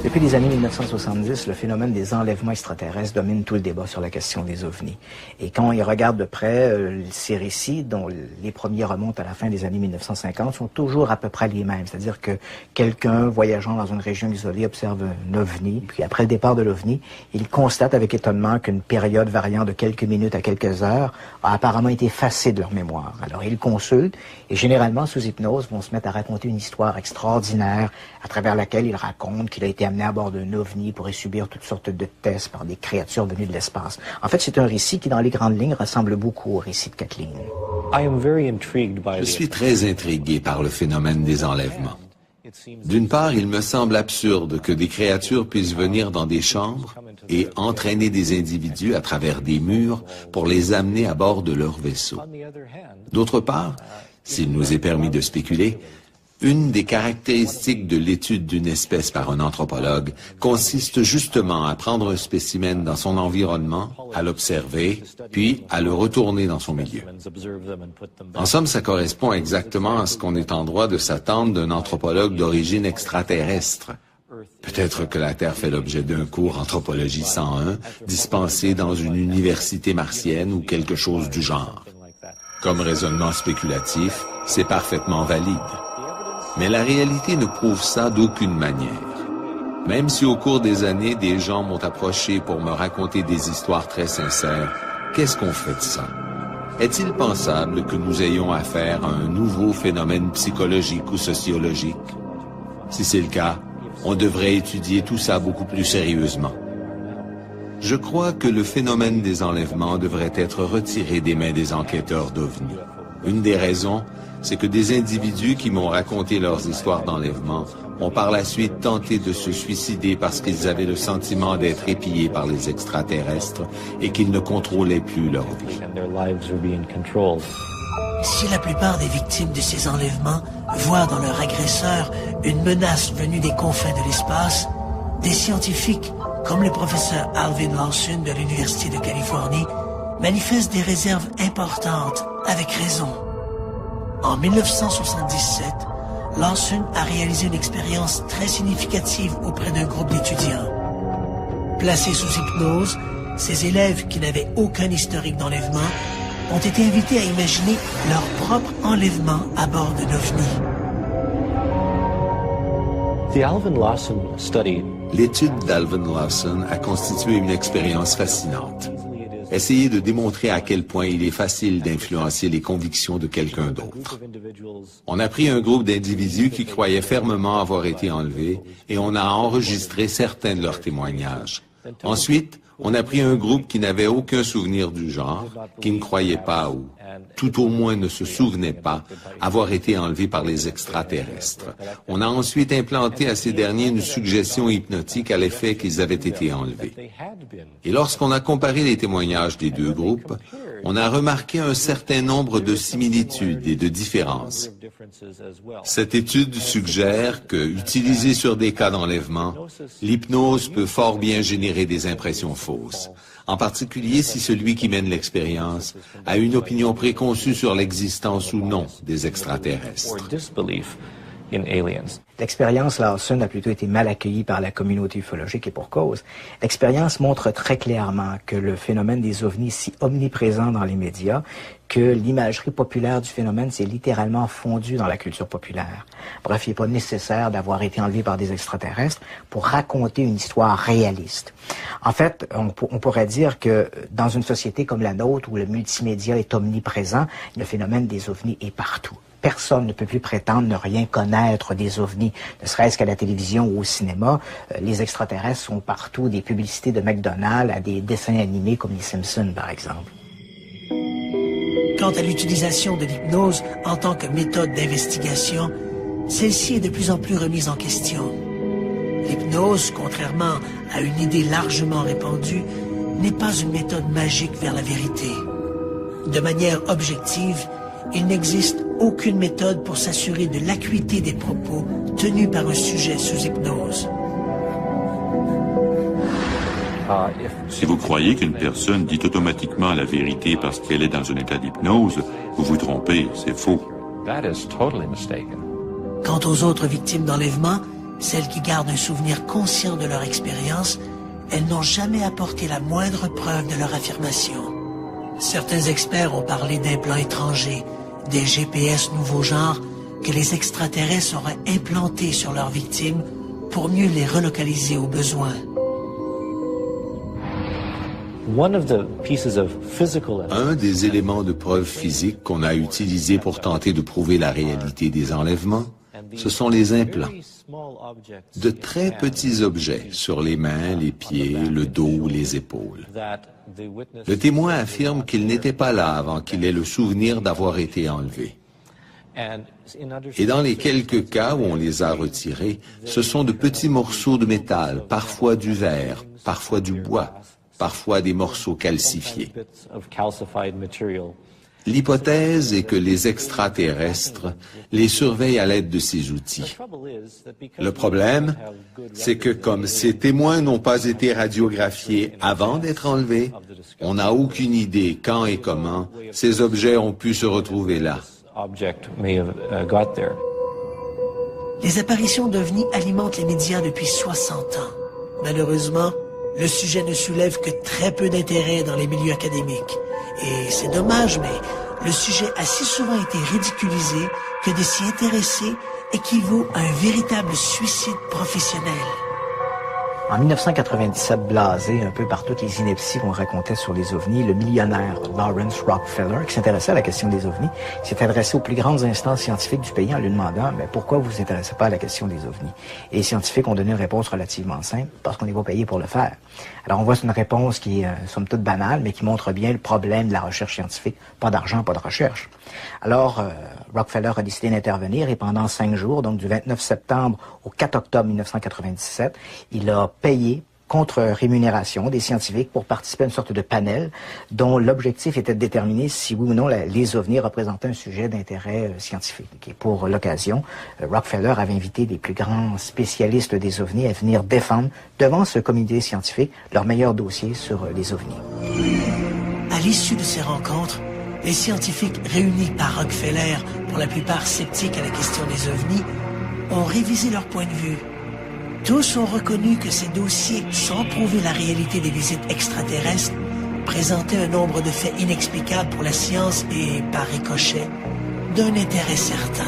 Depuis les années 1970, le phénomène des enlèvements extraterrestres domine tout le débat sur la question des ovnis. Et quand on y regarde de près, ces récits, dont les premiers remontent à la fin des années 1950, sont toujours à peu près les mêmes. C'est-à-dire que quelqu'un voyageant dans une région isolée observe un ovni, puis après le départ de l'ovni, il constate avec étonnement qu'une période variant de quelques minutes à quelques heures a apparemment été effacée de leur mémoire. Alors ils consultent et généralement, sous hypnose, vont se mettre à raconter une histoire extraordinaire à travers laquelle ils racontent qu'il a été amené à bord d'un ovni pour y subir toutes sortes de tests par des créatures venues de l'espace. En fait, c'est un récit qui, dans les grandes lignes, ressemble beaucoup au récit de Kathleen. Je suis très intrigué par le phénomène des enlèvements. D'une part, il me semble absurde que des créatures puissent venir dans des chambres et entraîner des individus à travers des murs pour les amener à bord de leur vaisseau. D'autre part, s'il nous est permis de spéculer, une des caractéristiques de l'étude d'une espèce par un anthropologue consiste justement à prendre un spécimen dans son environnement, à l'observer, puis à le retourner dans son milieu. En somme, ça correspond exactement à ce qu'on est en droit de s'attendre d'un anthropologue d'origine extraterrestre. Peut-être que la Terre fait l'objet d'un cours Anthropologie 101, dispensé dans une université martienne ou quelque chose du genre. Comme raisonnement spéculatif, c'est parfaitement valide. Mais la réalité ne prouve ça d'aucune manière. Même si au cours des années, des gens m'ont approché pour me raconter des histoires très sincères, qu'est-ce qu'on fait de ça? Est-il pensable que nous ayons affaire à un nouveau phénomène psychologique ou sociologique? Si c'est le cas, on devrait étudier tout ça beaucoup plus sérieusement. Je crois que le phénomène des enlèvements devrait être retiré des mains des enquêteurs d'OVNI. Une des raisons, c'est que des individus qui m'ont raconté leurs histoires d'enlèvement ont par la suite tenté de se suicider parce qu'ils avaient le sentiment d'être épiés par les extraterrestres et qu'ils ne contrôlaient plus leur vie. Si la plupart des victimes de ces enlèvements voient dans leur agresseur une menace venue des confins de l'espace, des scientifiques, comme le professeur Alvin Lawson de l'Université de Californie, manifestent des réserves importantes, avec raison. En 1977, Lawson a réalisé une expérience très significative auprès d'un groupe d'étudiants. Placés sous hypnose, ces élèves qui n'avaient aucun historique d'enlèvement ont été invités à imaginer leur propre enlèvement à bord d'un ovni. L'étude d'Alvin Lawson a constitué une expérience fascinante. Essayer de démontrer à quel point il est facile d'influencer les convictions de quelqu'un d'autre. On a pris un groupe d'individus qui croyaient fermement avoir été enlevés et on a enregistré certains de leurs témoignages. Ensuite, on a pris un groupe qui n'avait aucun souvenir du genre, qui ne croyait pas ou, tout au moins ne se souvenait pas, avoir été enlevé par les extraterrestres. On a ensuite implanté à ces derniers une suggestion hypnotique à l'effet qu'ils avaient été enlevés. Et lorsqu'on a comparé les témoignages des deux groupes, on a remarqué un certain nombre de similitudes et de différences. Cette étude suggère que, utilisée sur des cas d'enlèvement, l'hypnose peut fort bien générer des impressions fausses, en particulier si celui qui mène l'expérience a une opinion préconçue sur l'existence ou non des extraterrestres. in aliens. L'expérience Larson a plutôt été mal accueillie par la communauté ufologique et pour cause. L'expérience montre très clairement que le phénomène des ovnis est si omniprésent dans les médias que l'imagerie populaire du phénomène s'est littéralement fondue dans la culture populaire. Bref, il n'est pas nécessaire d'avoir été enlevé par des extraterrestres pour raconter une histoire réaliste. En fait, on pourrait dire que dans une société comme la nôtre où le multimédia est omniprésent, le phénomène des ovnis est partout. Personne ne peut plus prétendre ne rien connaître des ovnis, ne serait-ce qu'à la télévision ou au cinéma. Les extraterrestres sont partout, des publicités de McDonald's à des dessins animés comme les Simpsons, par exemple. Quant à l'utilisation de l'hypnose en tant que méthode d'investigation, celle-ci est de plus en plus remise en question. L'hypnose, contrairement à une idée largement répandue, n'est pas une méthode magique vers la vérité. De manière objective, il n'existe aucune méthode pour s'assurer de l'acuité des propos tenus par un sujet sous hypnose. Si vous croyez qu'une personne dit automatiquement la vérité parce qu'elle est dans un état d'hypnose, vous vous trompez, c'est faux. Quant aux autres victimes d'enlèvement, celles qui gardent un souvenir conscient de leur expérience, elles n'ont jamais apporté la moindre preuve de leur affirmation. Certains experts ont parlé d'implants étrangers, des GPS nouveau genre que les extraterrestres auraient implantés sur leurs victimes pour mieux les relocaliser au besoin. Un des éléments de preuve physique qu'on a utilisé pour tenter de prouver la réalité des enlèvements, ce sont les implants. De très petits objets sur les mains, les pieds, le dos, les épaules. Le témoin affirme qu'il n'était pas là avant qu'il ait le souvenir d'avoir été enlevé. Et dans les quelques cas où on les a retirés, ce sont de petits morceaux de métal, parfois du verre, parfois du bois, parfois des morceaux calcifiés. L'hypothèse est que les extraterrestres les surveillent à l'aide de ces outils. Le problème, c'est que comme ces témoins n'ont pas été radiographiés avant d'être enlevés, on n'a aucune idée quand et comment ces objets ont pu se retrouver là. Les apparitions d'ovnis alimentent les médias depuis 60 ans. Malheureusement, le sujet ne soulève que très peu d'intérêt dans les milieux académiques. Et c'est dommage, mais le sujet a si souvent été ridiculisé que de s'y intéresser équivaut à un véritable suicide professionnel. En 1997, blasé un peu par toutes les inepties qu'on racontait sur les ovnis, le millionnaire Lawrence Rockefeller, qui s'intéressait à la question des ovnis, s'est adressé aux plus grandes instances scientifiques du pays en lui demandant « Pourquoi vous vous intéressez pas à la question des ovnis ?» Et les scientifiques ont donné une réponse relativement simple, parce qu'on n'est pas payé pour le faire. Alors on voit une réponse qui est somme toute banale, mais qui montre bien le problème de la recherche scientifique. Pas d'argent, pas de recherche. Alors Rockefeller a décidé d'intervenir et pendant 5 jours, donc du 29 septembre au 4 octobre 1997, il a payé contre rémunération des scientifiques pour participer à une sorte de panel dont l'objectif était de déterminer si oui ou non les ovnis représentaient un sujet d'intérêt scientifique. Et pour l'occasion, Rockefeller avait invité les plus grands spécialistes des ovnis à venir défendre devant ce comité scientifique leur meilleur dossier sur les ovnis. À l'issue de ces rencontres, les scientifiques réunis par Rockefeller, pour la plupart sceptiques à la question des ovnis, ont révisé leur point de vue. Tous ont reconnu que ces dossiers, sans prouver la réalité des visites extraterrestres, présentaient un nombre de faits inexplicables pour la science et, par ricochet, d'un intérêt certain.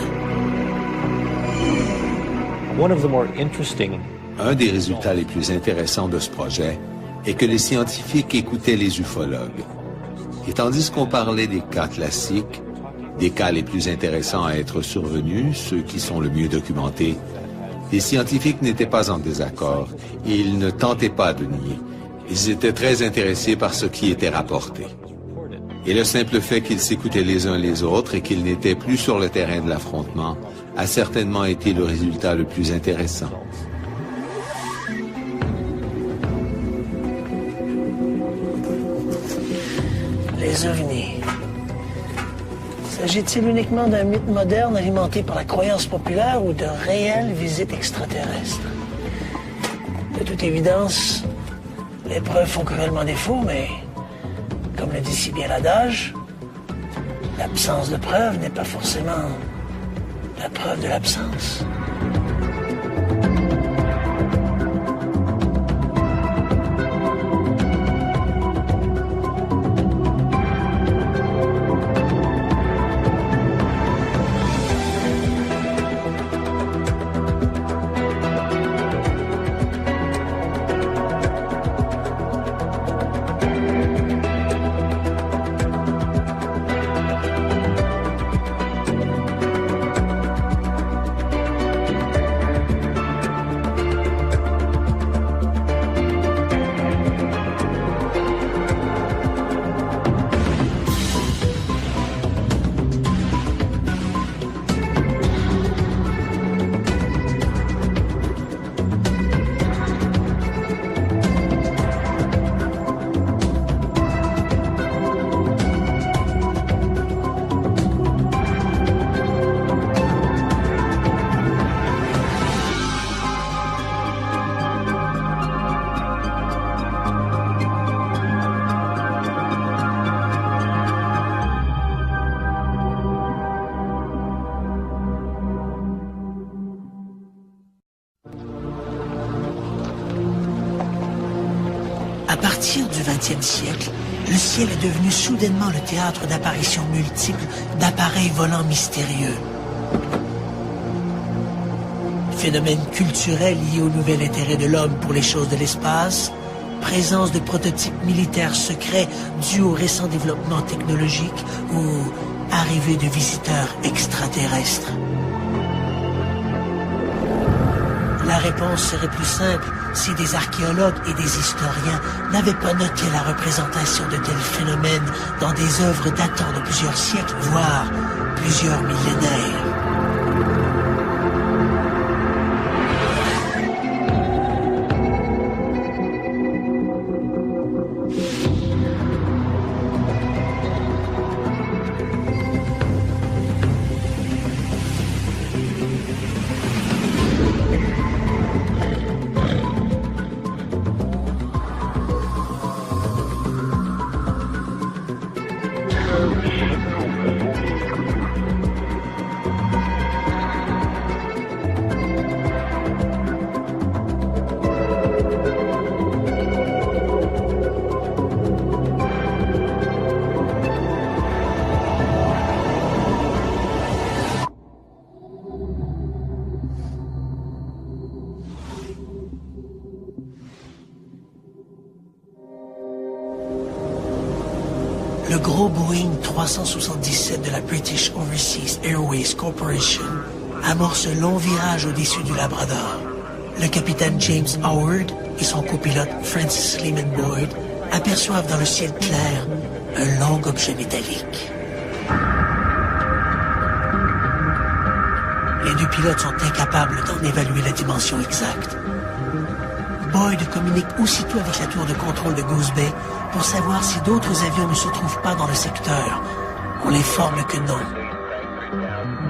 Un des résultats les plus intéressants de ce projet est que les scientifiques écoutaient les ufologues. Et tandis qu'on parlait des cas classiques, des cas les plus intéressants à être survenus, ceux qui sont le mieux documentés, les scientifiques n'étaient pas en désaccord et ils ne tentaient pas de nier. Ils étaient très intéressés par ce qui était rapporté. Et le simple fait qu'ils s'écoutaient les uns les autres et qu'ils n'étaient plus sur le terrain de l'affrontement a certainement été le résultat le plus intéressant. Les ovnis. S'agit-il uniquement d'un mythe moderne alimenté par la croyance populaire ou de réelles visites extraterrestres? De toute évidence, les preuves font cruellement défaut, mais comme le dit si bien l'adage, l'absence de preuves n'est pas forcément La preuve de l'absence. À partir du 20e siècle, le ciel est devenu soudainement le théâtre d'apparitions multiples d'appareils volants mystérieux. Phénomènes culturels liés au nouvel intérêt de l'homme pour les choses de l'espace, présence de prototypes militaires secrets dus au récent développement technologique ou arrivée de visiteurs extraterrestres. La réponse serait plus simple si des archéologues et des historiens n'avaient pas noté la représentation de tels phénomènes dans des œuvres datant de plusieurs siècles, voire plusieurs millénaires. Le gros Boeing 377 de la British Overseas Airways Corporation amorce un long virage au-dessus du Labrador. Le capitaine James Howard et son copilote Francis Lehman Boyd aperçoivent dans le ciel clair un long objet métallique. Les deux pilotes sont incapables d'en évaluer la dimension exacte. Boyd communique aussitôt avec la tour de contrôle de Goose Bay pour savoir si d'autres avions ne se trouvent pas dans le secteur. On l'informe que non.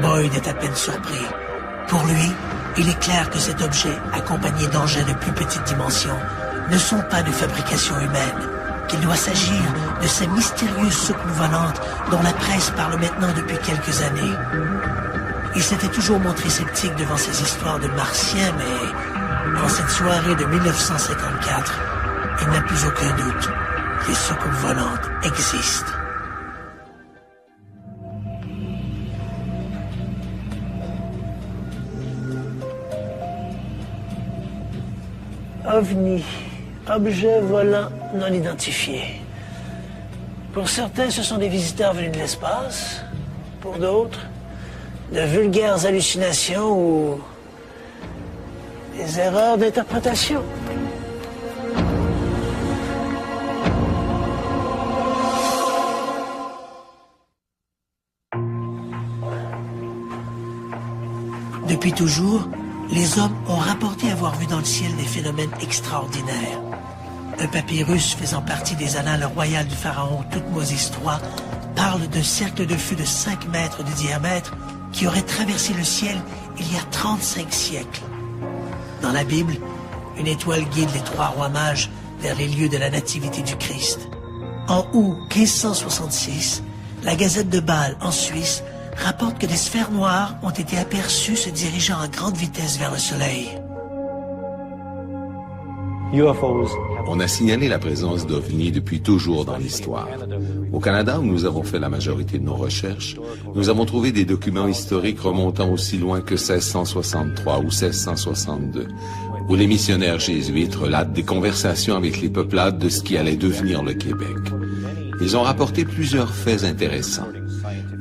Boyd est à peine surpris. Pour lui, il est clair que cet objet, accompagné d'engins de plus petite dimension, ne sont pas de fabrication humaine, qu'il doit s'agir de ces mystérieuses soucoupes volantes dont la presse parle maintenant depuis quelques années. Il s'était toujours montré sceptique devant ces histoires de martiens, mais en cette soirée de 1954, il n'a plus aucun doute. Les soucoupes volantes existent. OVNI, objet volant non identifié. Pour certains, ce sont des visiteurs venus de l'espace. Pour d'autres, de vulgaires hallucinations ou des erreurs d'interprétation. Depuis toujours, les hommes ont rapporté avoir vu dans le ciel des phénomènes extraordinaires. Un papyrus faisant partie des annales royales du pharaon Thoutmôsis III parle d'un cercle de feu de 5 mètres de diamètre qui aurait traversé le ciel il y a 35 siècles. Dans la Bible, une étoile guide les 3 rois mages vers les lieux de la nativité du Christ. En août 1566, la Gazette de Bâle, en Suisse, rapportent que des sphères noires ont été aperçues se dirigeant à grande vitesse vers le Soleil. On a signalé la présence d'OVNI depuis toujours dans l'histoire. Au Canada, où nous avons fait la majorité de nos recherches, nous avons trouvé des documents historiques remontant aussi loin que 1663 ou 1662, où les missionnaires jésuites relatent des conversations avec les peuplades de ce qui allait devenir le Québec. Ils ont rapporté plusieurs faits intéressants,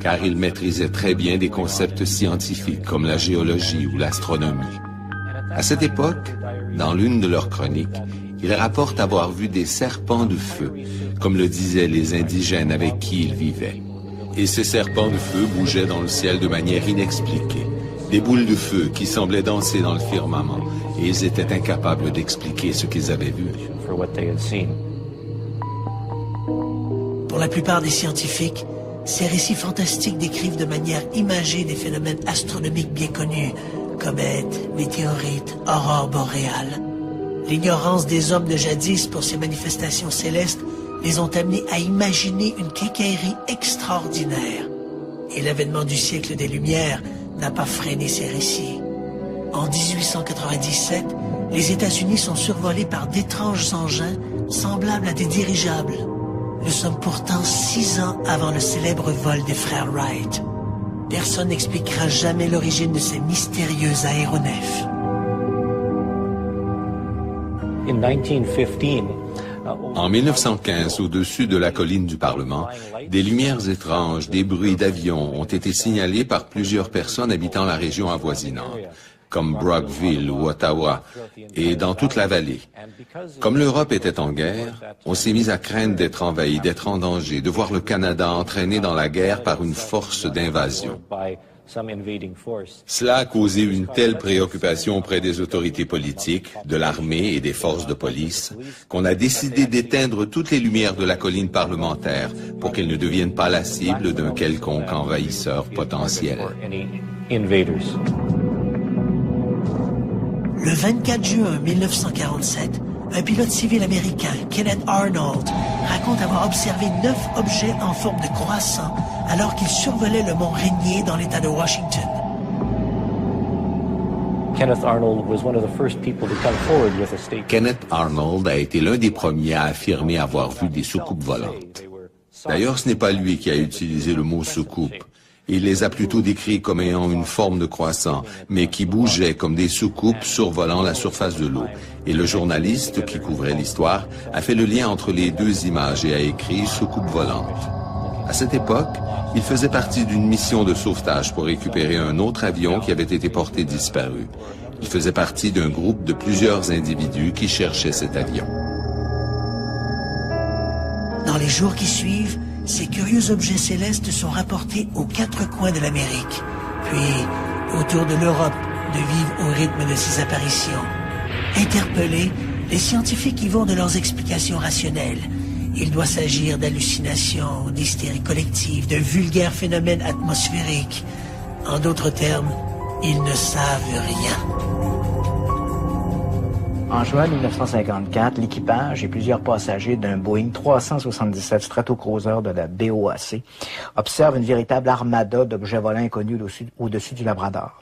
car ils maîtrisaient très bien des concepts scientifiques comme la géologie ou l'astronomie. À cette époque, dans l'une de leurs chroniques, ils rapportent avoir vu des serpents de feu, comme le disaient les indigènes avec qui ils vivaient. Et ces serpents de feu bougeaient dans le ciel de manière inexpliquée. Des boules de feu qui semblaient danser dans le firmament, et ils étaient incapables d'expliquer ce qu'ils avaient vu. Pour la plupart des scientifiques, ces récits fantastiques décrivent de manière imagée des phénomènes astronomiques bien connus, comètes, météorites, aurores boréales. L'ignorance des hommes de jadis pour ces manifestations célestes les ont amenés à imaginer une quincaillerie extraordinaire. Et l'avènement du siècle des Lumières n'a pas freiné ces récits. En 1897, les États-Unis sont survolés par d'étranges engins semblables à des dirigeables. Nous sommes pourtant 6 ans avant le célèbre vol des frères Wright. Personne n'expliquera jamais l'origine de ces mystérieux aéronefs. En 1915, au-dessus de la colline du Parlement, des lumières étranges, des bruits d'avions ont été signalés par plusieurs personnes habitant la région avoisinante, comme Brockville ou Ottawa, et dans toute la vallée. Comme l'Europe était en guerre, on s'est mis à craindre d'être envahi, d'être en danger, de voir le Canada entraîné dans la guerre par une force d'invasion. Cela a causé une telle préoccupation auprès des autorités politiques, de l'armée et des forces de police, qu'on a décidé d'éteindre toutes les lumières de la colline parlementaire pour qu'elles ne deviennent pas la cible d'un quelconque envahisseur potentiel. Le 24 juin 1947, un pilote civil américain, Kenneth Arnold, raconte avoir observé 9 objets en forme de croissant alors qu'il survolait le mont Rainier dans l'État de Washington. Kenneth Arnold a été l'un des premiers à affirmer avoir vu des soucoupes volantes. D'ailleurs, ce n'est pas lui qui a utilisé le mot soucoupe. Il les a plutôt décrits comme ayant une forme de croissant, mais qui bougeaient comme des soucoupes survolant la surface de l'eau. Et le journaliste qui couvrait l'histoire a fait le lien entre les deux images et a écrit « soucoupe volante ». À cette époque, il faisait partie d'une mission de sauvetage pour récupérer un autre avion qui avait été porté disparu. Il faisait partie d'un groupe de plusieurs individus qui cherchaient cet avion. Dans les jours qui suivent, ces curieux objets célestes sont rapportés aux 4 coins de l'Amérique, puis autour de l'Europe, de vivre au rythme de ces apparitions. Interpellés, les scientifiques y vont de leurs explications rationnelles. Il doit s'agir d'hallucinations, d'hystérie collective, de vulgaires phénomènes atmosphériques. En d'autres termes, ils ne savent rien. En juin 1954, l'équipage et plusieurs passagers d'un Boeing 377 Stratocruiser de la BOAC observent une véritable armada d'objets volants inconnus au-dessus du Labrador.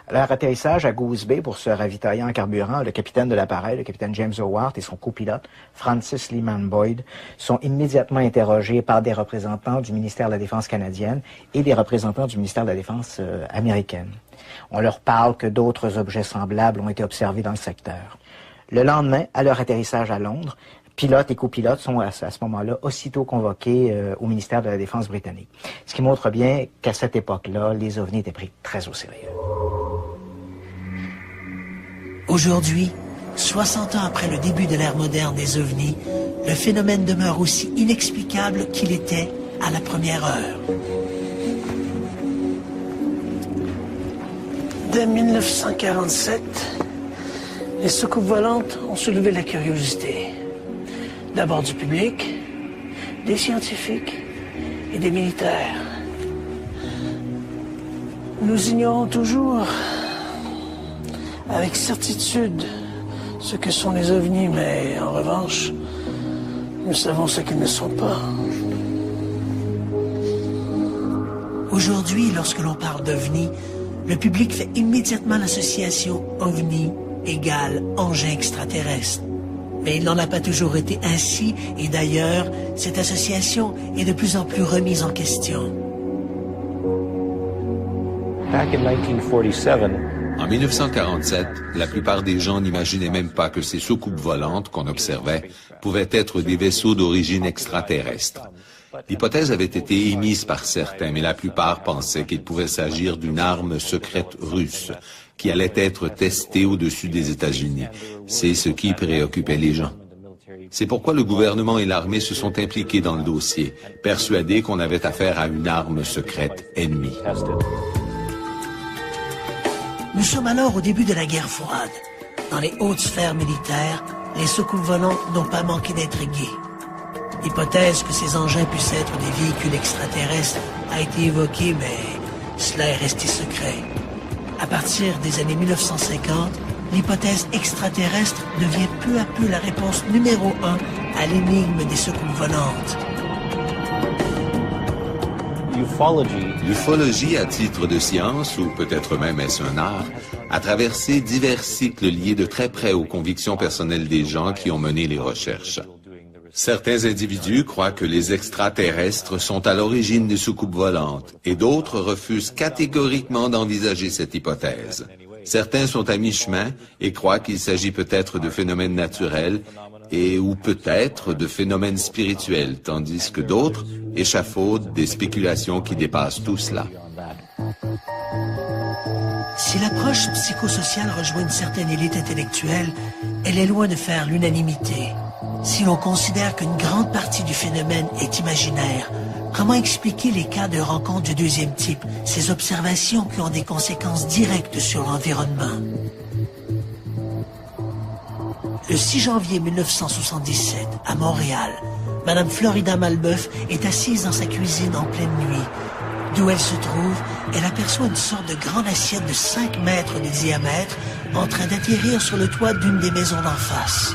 À leur atterrissage à Goose Bay pour se ravitailler en carburant, le capitaine de l'appareil, le capitaine James Howard, et son copilote, Francis Lyman Boyd, sont immédiatement interrogés par des représentants du ministère de la Défense canadienne et des représentants du ministère de la Défense américaine. On leur parle que d'autres objets semblables ont été observés dans le secteur. Le lendemain, à leur atterrissage à Londres, pilotes et copilotes sont à ce moment-là aussitôt convoqués au ministère de la Défense britannique. Ce qui montre bien qu'à cette époque-là, les ovnis étaient pris très au sérieux. Aujourd'hui, 60 ans après le début de l'ère moderne des ovnis, le phénomène demeure aussi inexplicable qu'il était à la première heure. Dès 1947, les soucoupes volantes ont soulevé la curiosité. D'abord du public, des scientifiques et des militaires. Nous ignorons toujours avec certitude ce que sont les ovnis, mais en revanche, nous savons ce qu'ils ne sont pas. Aujourd'hui, lorsque l'on parle d'OVNI, le public fait immédiatement l'association OVNI égale engin extraterrestre. Mais il n'en a pas toujours été ainsi, et d'ailleurs, cette association est de plus en plus remise en question. En 1947, la plupart des gens n'imaginaient même pas que ces soucoupes volantes qu'on observait pouvaient être des vaisseaux d'origine extraterrestre. L'hypothèse avait été émise par certains, mais la plupart pensaient qu'il pouvait s'agir d'une arme secrète russe qui allait être testée au-dessus des États-Unis. C'est ce qui préoccupait les gens. C'est pourquoi le gouvernement et l'armée se sont impliqués dans le dossier, persuadés qu'on avait affaire à une arme secrète ennemie. Nous sommes alors au début de la guerre froide. Dans les hautes sphères militaires, les soucoupes volantes n'ont pas manqué d'être guets. L'hypothèse que ces engins puissent être des véhicules extraterrestres a été évoquée, mais cela est resté secret. À partir des années 1950, l'hypothèse extraterrestre devient peu à peu la réponse numéro 1 à l'énigme des soucoupes volantes. L'ufologie à titre de science, ou peut-être même est-ce un art, a traversé divers cycles liés de très près aux convictions personnelles des gens qui ont mené les recherches. Certains individus croient que les extraterrestres sont à l'origine des soucoupes volantes et d'autres refusent catégoriquement d'envisager cette hypothèse. Certains sont à mi-chemin et croient qu'il s'agit peut-être de phénomènes naturels et ou peut-être de phénomènes spirituels, tandis que d'autres échafaudent des spéculations qui dépassent tout cela. Si l'approche psychosociale rejoint une certaine élite intellectuelle, elle est loin de faire l'unanimité. Si l'on considère qu'une grande partie du phénomène est imaginaire, comment expliquer les cas de rencontres du deuxième type, ces observations qui ont des conséquences directes sur l'environnement? Le 6 janvier 1977, à Montréal, Madame Florida Malbeuf est assise dans sa cuisine en pleine nuit. D'où elle se trouve, elle aperçoit une sorte de grande assiette de 5 mètres de diamètre en train d'atterrir sur le toit d'une des maisons d'en face.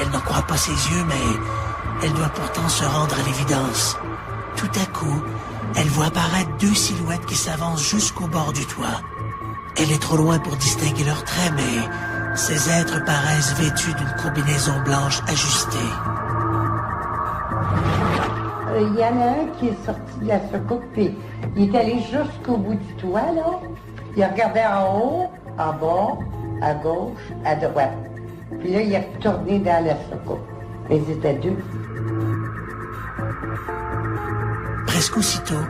Elle n'en croit pas ses yeux, mais elle doit pourtant se rendre à l'évidence. Tout à coup, elle voit apparaître 2 silhouettes qui s'avancent jusqu'au bord du toit. Elle est trop loin pour distinguer leurs traits, mais ces êtres paraissent vêtus d'une combinaison blanche ajustée. Il y en a un qui est sorti de la soucoupe, puis il est allé jusqu'au bout du toit, là. Il regardait en haut, en bas, à gauche, à droite. Puis là, il est retourné dans la soucoupe. Mais ils étaient 2. Presque aussitôt,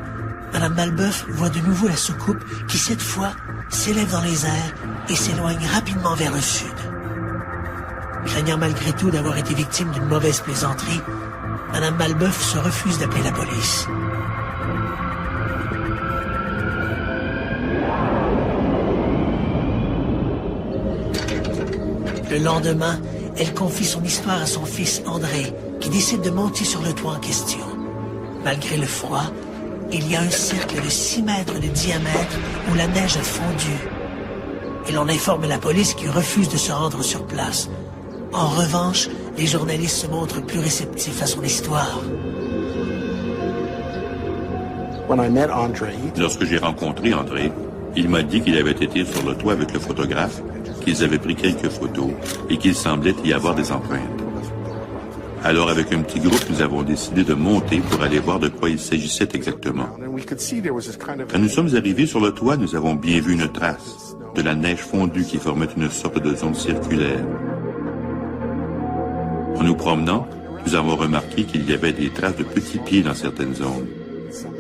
Mme Malbeuf voit de nouveau la soucoupe qui, cette fois, s'élève dans les airs et s'éloigne rapidement vers le sud. Craignant malgré tout d'avoir été victime d'une mauvaise plaisanterie, Mme Malbeuf se refuse d'appeler la police. Le lendemain, elle confie son histoire à son fils André, qui décide de monter sur le toit en question. Malgré le froid, il y a un cercle de 6 mètres de diamètre où la neige a fondu. Et l'on informe la police qui refuse de se rendre sur place. En revanche, les journalistes se montrent plus réceptifs à son histoire. Lorsque j'ai rencontré André, il m'a dit qu'il avait été sur le toit avec le photographe, qu'ils avaient pris quelques photos et qu'il semblait y avoir des empreintes. Alors, avec un petit groupe, nous avons décidé de monter pour aller voir de quoi il s'agissait exactement. Quand nous sommes arrivés sur le toit, nous avons bien vu une trace, de la neige fondue qui formait une sorte de zone circulaire. En nous promenant, nous avons remarqué qu'il y avait des traces de petits pieds dans certaines zones.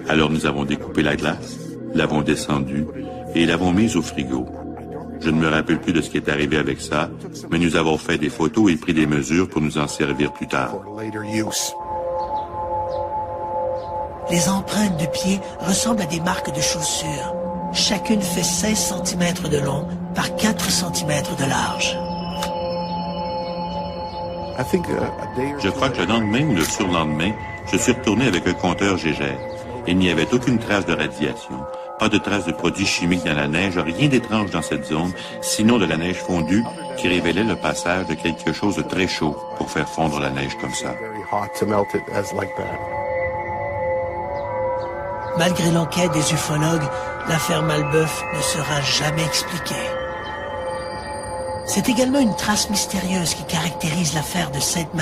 Alors nous avons découpé la glace, l'avons descendue et l'avons mise au frigo. Je ne me rappelle plus de ce qui est arrivé avec ça, mais nous avons fait des photos et pris des mesures pour nous en servir plus tard. Les empreintes de pieds ressemblent à des marques de chaussures. Chacune fait 16 cm de long par 4 cm de large. Je crois que le lendemain ou le surlendemain, je suis retourné avec un compteur Gégère. Il n'y avait aucune trace de radiation, pas de trace de produits chimiques dans la neige, rien d'étrange dans cette zone, sinon de la neige fondue qui révélait le passage de quelque chose de très chaud pour faire fondre la neige comme ça. Malgré l'enquête des ufologues, l'affaire Malbeuf ne sera jamais expliquée. C'est également une trace mystérieuse qui caractérise l'affaire de Sainte-Marie.